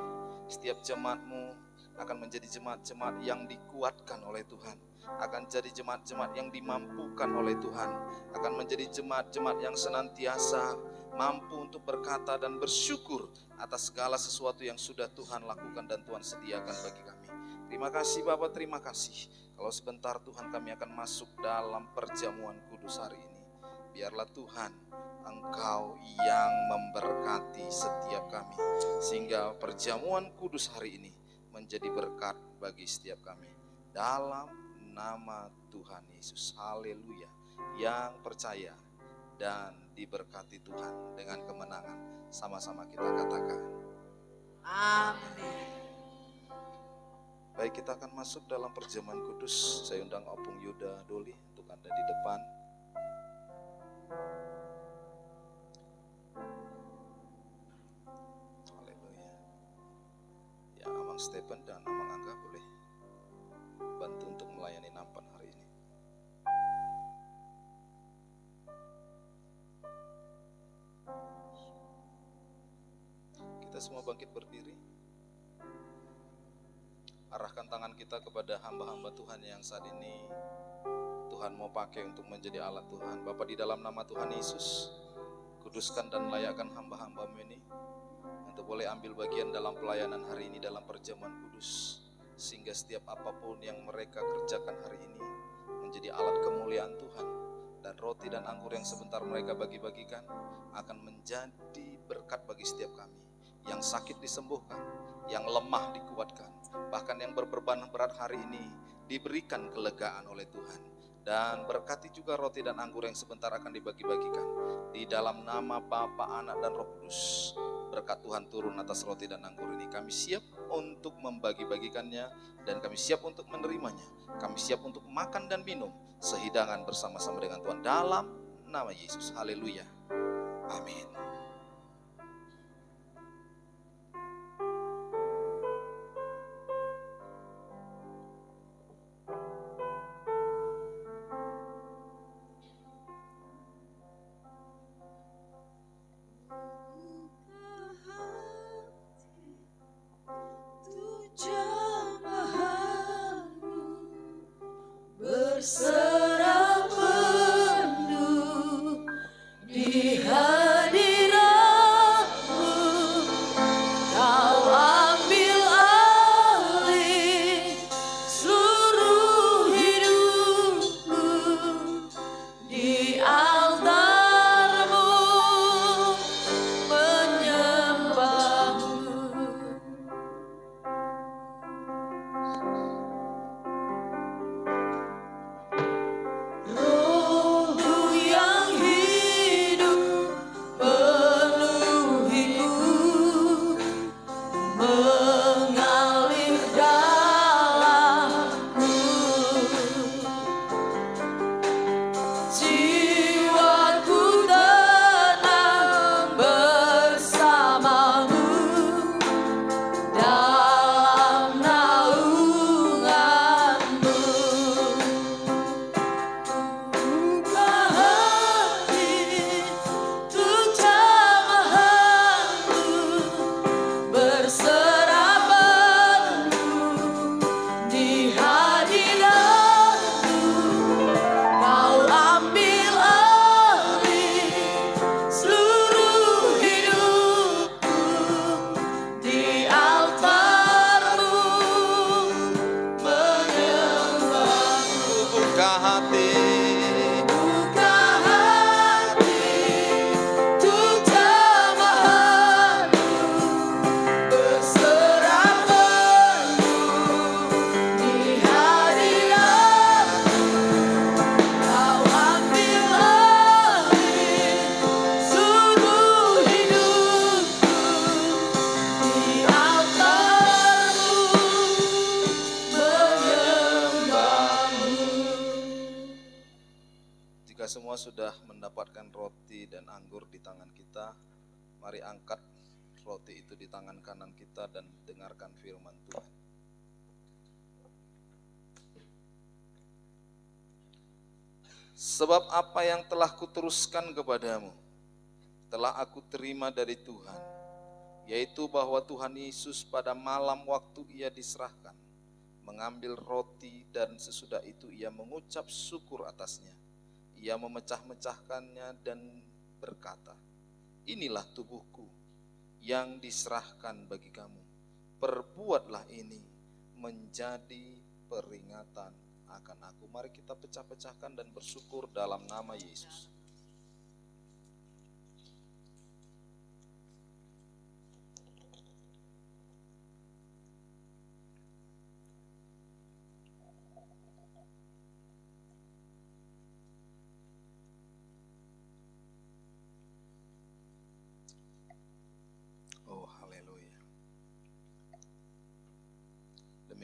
Setiap jemaat-Mu akan menjadi jemaat-jemaat yang dikuatkan oleh Tuhan. Akan jadi jemaat-jemaat yang dimampukan oleh Tuhan. Akan menjadi jemaat-jemaat yang senantiasa mampu untuk berkata dan bersyukur atas segala sesuatu yang sudah Tuhan lakukan dan Tuhan sediakan bagi kami. Terima kasih Bapak, terima kasih. Kalau sebentar Tuhan kami akan masuk dalam perjamuan kudus hari ini. Biarlah Tuhan Engkau yang memberkati setiap kami. Sehingga perjamuan kudus hari ini menjadi berkat bagi setiap kami. Dalam nama Tuhan Yesus, haleluya. Yang percaya dan diberkati Tuhan dengan kemenangan. Sama-sama kita katakan Amin. Baik, kita akan masuk dalam perjamuan kudus. Saya undang Opung Yuda Doli untuk ada di depan. Haleluya. Ya, Amang Stephen dan Amang Angga boleh bantu untuk melayani nampan hari ini. Kita semua bangkit berdiri. Arahkan tangan kita kepada hamba-hamba Tuhan yang saat ini Tuhan mau pakai untuk menjadi alat Tuhan. Bapa, di dalam nama Tuhan Yesus, kuduskan dan layakkan hamba-hamba-Mu ini untuk boleh ambil bagian dalam pelayanan hari ini dalam perjamuan kudus. Sehingga setiap apapun yang mereka kerjakan hari ini menjadi alat kemuliaan Tuhan. Dan roti dan anggur yang sebentar mereka bagi-bagikan akan menjadi berkat bagi setiap kami. Yang sakit disembuhkan, yang lemah dikuatkan, bahkan yang berbeban berat hari ini diberikan kelegaan oleh Tuhan. Dan berkati juga roti dan anggur yang sebentar akan dibagi-bagikan. Di dalam nama Bapa, Anak, dan Roh Kudus, berkat Tuhan turun atas roti dan anggur ini. Kami siap untuk membagi-bagikannya dan kami siap untuk menerimanya. Kami siap untuk makan dan minum sehidangan bersama-sama dengan Tuhan dalam nama Yesus. Haleluya. Amin. Berserah penuh di semua sudah mendapatkan roti dan anggur di tangan kita, mari angkat roti itu di tangan kanan kita dan dengarkan firman Tuhan. Sebab apa yang telah kuteruskan kepadamu, telah aku terima dari Tuhan, yaitu bahwa Tuhan Yesus pada malam waktu ia diserahkan, mengambil roti dan sesudah itu ia mengucap syukur atasnya. Ia memecah-mecahkannya dan berkata, inilah tubuhku yang diserahkan bagi kamu. Perbuatlah ini menjadi peringatan akan aku. Mari kita pecah-pecahkan dan bersyukur dalam nama Yesus.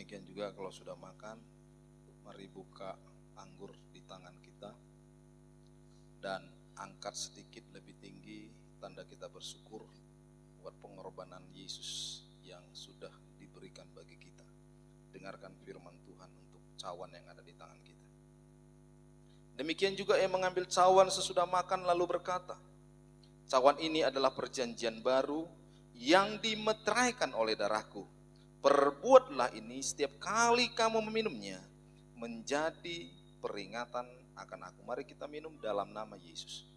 Demikian juga kalau sudah makan, mari buka anggur di tangan kita dan angkat sedikit lebih tinggi tanda kita bersyukur buat pengorbanan Yesus yang sudah diberikan bagi kita. Dengarkan firman Tuhan untuk cawan yang ada di tangan kita. Demikian juga ia mengambil cawan sesudah makan lalu berkata, cawan ini adalah perjanjian baru yang dimeteraikan oleh darahku. Perbuatlah ini setiap kali kamu meminumnya menjadi peringatan akan aku. Mari kita minum dalam nama Yesus.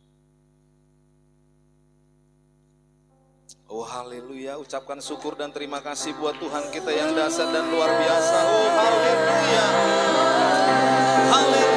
Oh haleluya, ucapkan syukur dan terima kasih buat Tuhan kita yang dahsyat dan luar biasa. Oh haleluya. Haleluya.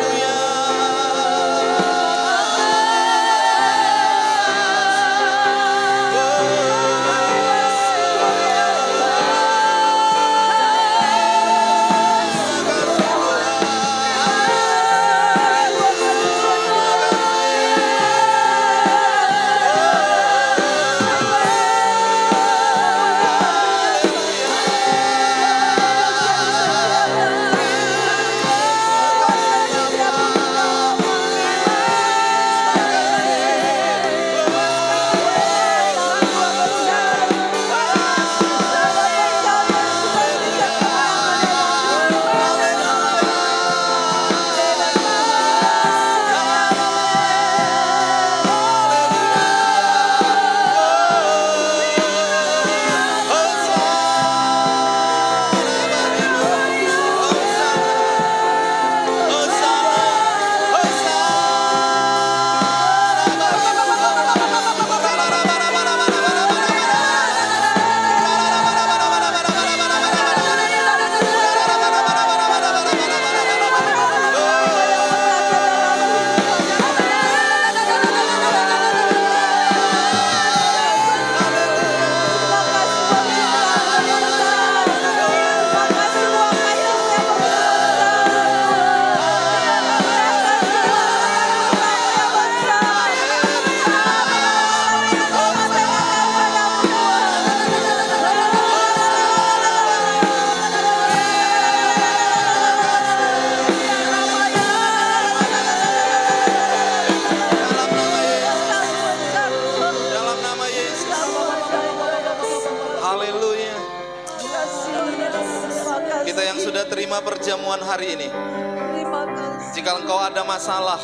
Kita yang sudah terima perjamuan hari ini, Terima kasih. jika engkau ada masalah,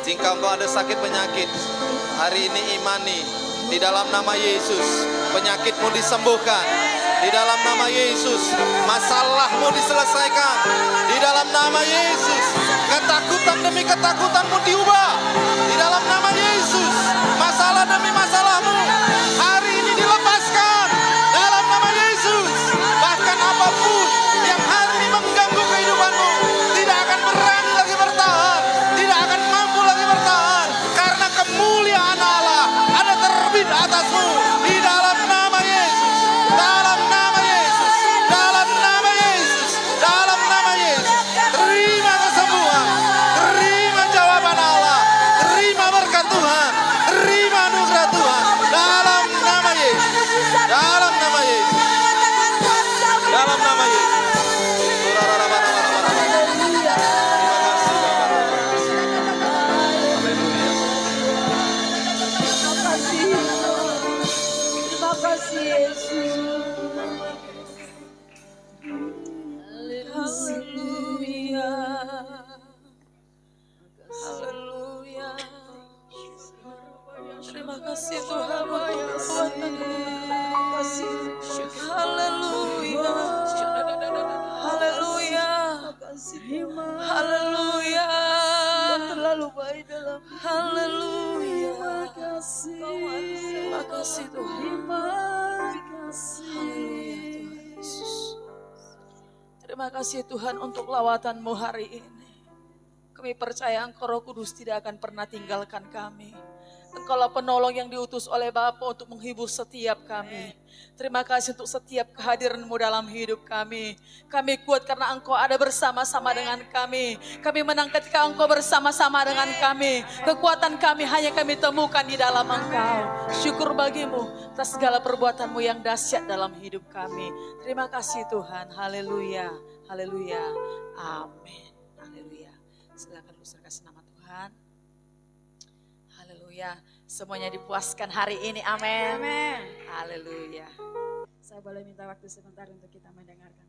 jika engkau ada sakit penyakit, hari ini imani di dalam nama Yesus, penyakitmu disembuhkan. Di dalam nama Yesus, masalahmu diselesaikan. Di dalam nama Yesus, ketakutan demi ketakutanmu diubah. Di dalam nama Yesus, masalah demi masalahmu hari ini dilepaskan. Dalam nama Yesus, bahkan apapun yang hari ini mengganggu kehidupanmu tidak akan berani lagi bertahan, tidak akan mampu lagi bertahan, karena kemuliaan Allah ada terbit atasmu. Di dalam nama Yesus, dalam nama Yesus, dalam nama Yesus, dalam nama Yesus, terima kesembuhan, terima jawaban Allah, terima berkat Tuhan, terima anugerah Tuhan. Dalam nama Yesus, dalam nama Yesus, dalam nama Yesus. Terima kasih Yesus. Haleluya. Haleluya. Terima kasih Tuhan untuk perbuatan. Haleluya. Haleluya. Haleluya. Terlalu baik dalam Haleluya. Terima kasih Tuhan. Haleluya Tuhan Yesus. Terima kasih Tuhan untuk lawatanmu hari ini. Kami percaya Engkau Roh Kudus tidak akan pernah tinggalkan kami. Engkaulah penolong yang diutus oleh Bapa untuk menghibur setiap kami. Terima kasih untuk setiap kehadiran-Mu dalam hidup kami. Kami kuat karena Engkau ada bersama-sama dengan kami. Kami menang ketika Engkau bersama-sama dengan kami. Kekuatan kami hanya kami temukan di dalam Engkau. Syukur bagimu atas segala perbuatan-Mu yang dahsyat dalam hidup kami. Terima kasih Tuhan. Haleluya. Haleluya. Amin. Haleluya. Silakan usahakan nama Tuhan. Haleluya. Semuanya dipuaskan hari ini. Amin. Amin. Haleluya. Saya boleh minta waktu sebentar untuk kita mendengarkan.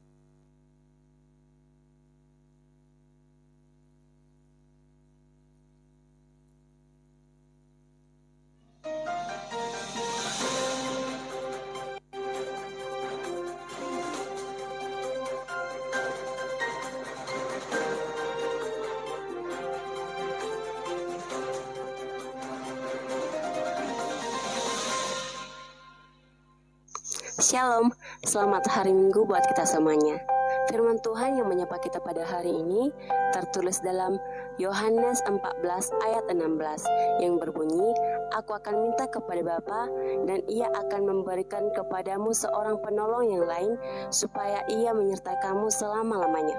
Shalom, selamat hari Minggu buat kita semuanya. Firman Tuhan yang menyapa kita pada hari ini tertulis dalam Yohanes 14 ayat 16 yang berbunyi, Aku akan minta kepada Bapa dan Ia akan memberikan kepadamu seorang penolong yang lain supaya Ia menyertai kamu selama-lamanya.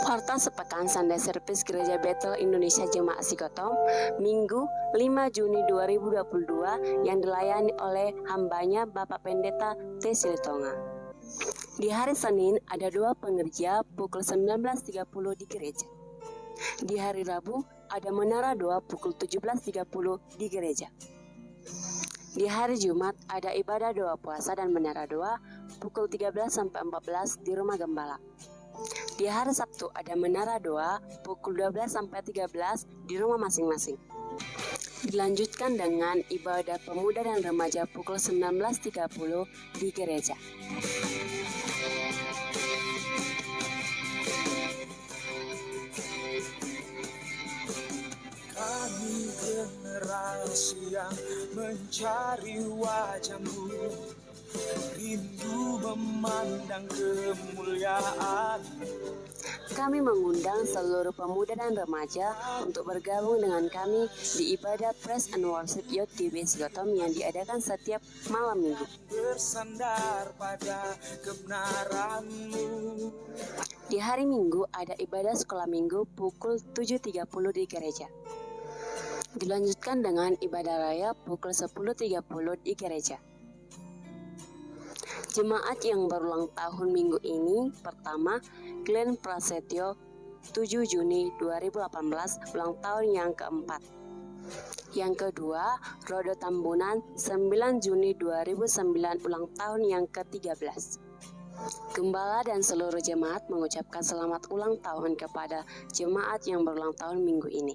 Warta sepekan Sunday Service Gereja Bethel Indonesia Jemaat Sikotom, Minggu 5 Juni 2022 yang dilayani oleh hambanya Bapak Pendeta T. Silitonga. Di hari Senin ada 2 pengerja pukul 19.30 di gereja. Di hari Rabu ada menara 2 pukul 17.30 di gereja. Di hari Jumat ada ibadah doa puasa dan menara 2 pukul 13-14 di rumah gembala. Di hari Sabtu ada menara doa pukul 12-13 di rumah masing-masing. Dilanjutkan dengan ibadah pemuda dan remaja pukul 19.30 di gereja. Kami generasi yang mencari wajah-Mu, rindu memandang kemuliaan. Kami mengundang seluruh pemuda dan remaja untuk bergabung dengan kami di ibadah Praise and Worship Youth TV Sikotom yang diadakan setiap malam minggu. Bersandar pada kebenaran-Mu. Di hari Minggu ada ibadah sekolah minggu pukul 7.30 di gereja. Dilanjutkan dengan ibadah raya pukul 10.30 di gereja. Jemaat yang berulang tahun minggu ini, pertama, Glenn Prasetyo 7 Juni 2018 ulang tahun yang keempat. Yang kedua, Rodo Tambunan 9 Juni 2009 ulang tahun yang ke-13. Gembala dan seluruh jemaat mengucapkan selamat ulang tahun kepada jemaat yang berulang tahun minggu ini.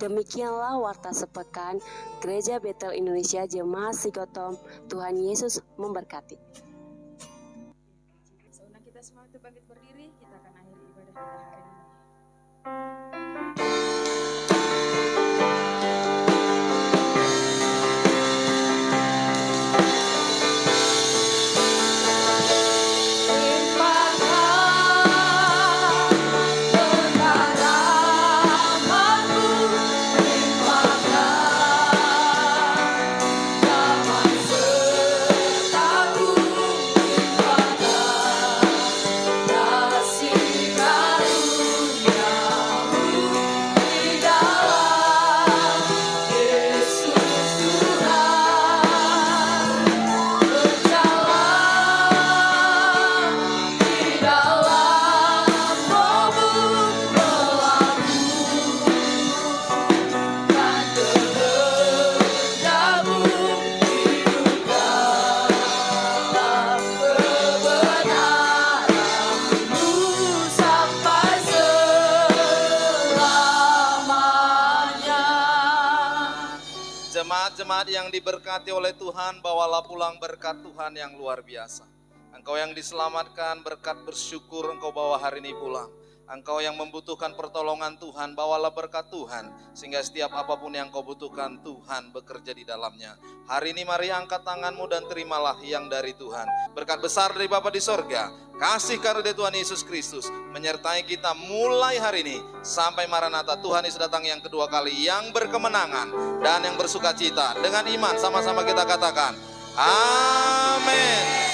Demikianlah warta sepekan Gereja Betel Indonesia Jemaat Sigotom. Tuhan Yesus memberkati. Seundang kita semua untuk bangkit berdiri, kita akan akhiri ibadah kita hari ini. Jemaat-jemaat yang diberkati oleh Tuhan, bawalah pulang berkat Tuhan yang luar biasa. Engkau yang diselamatkan, berkat bersyukur engkau bawa hari ini pulang. Engkau yang membutuhkan pertolongan Tuhan, bawalah berkat Tuhan. Sehingga setiap apapun yang kau butuhkan, Tuhan bekerja di dalamnya. Hari ini mari angkat tanganmu dan terimalah yang dari Tuhan. Berkat besar dari Bapa di sorga, kasih karunia Tuhan Yesus Kristus menyertai kita mulai hari ini sampai Maranatha. Tuhan Yesus datang yang kedua kali, yang berkemenangan dan yang bersukacita. Dengan iman sama-sama kita katakan, amin.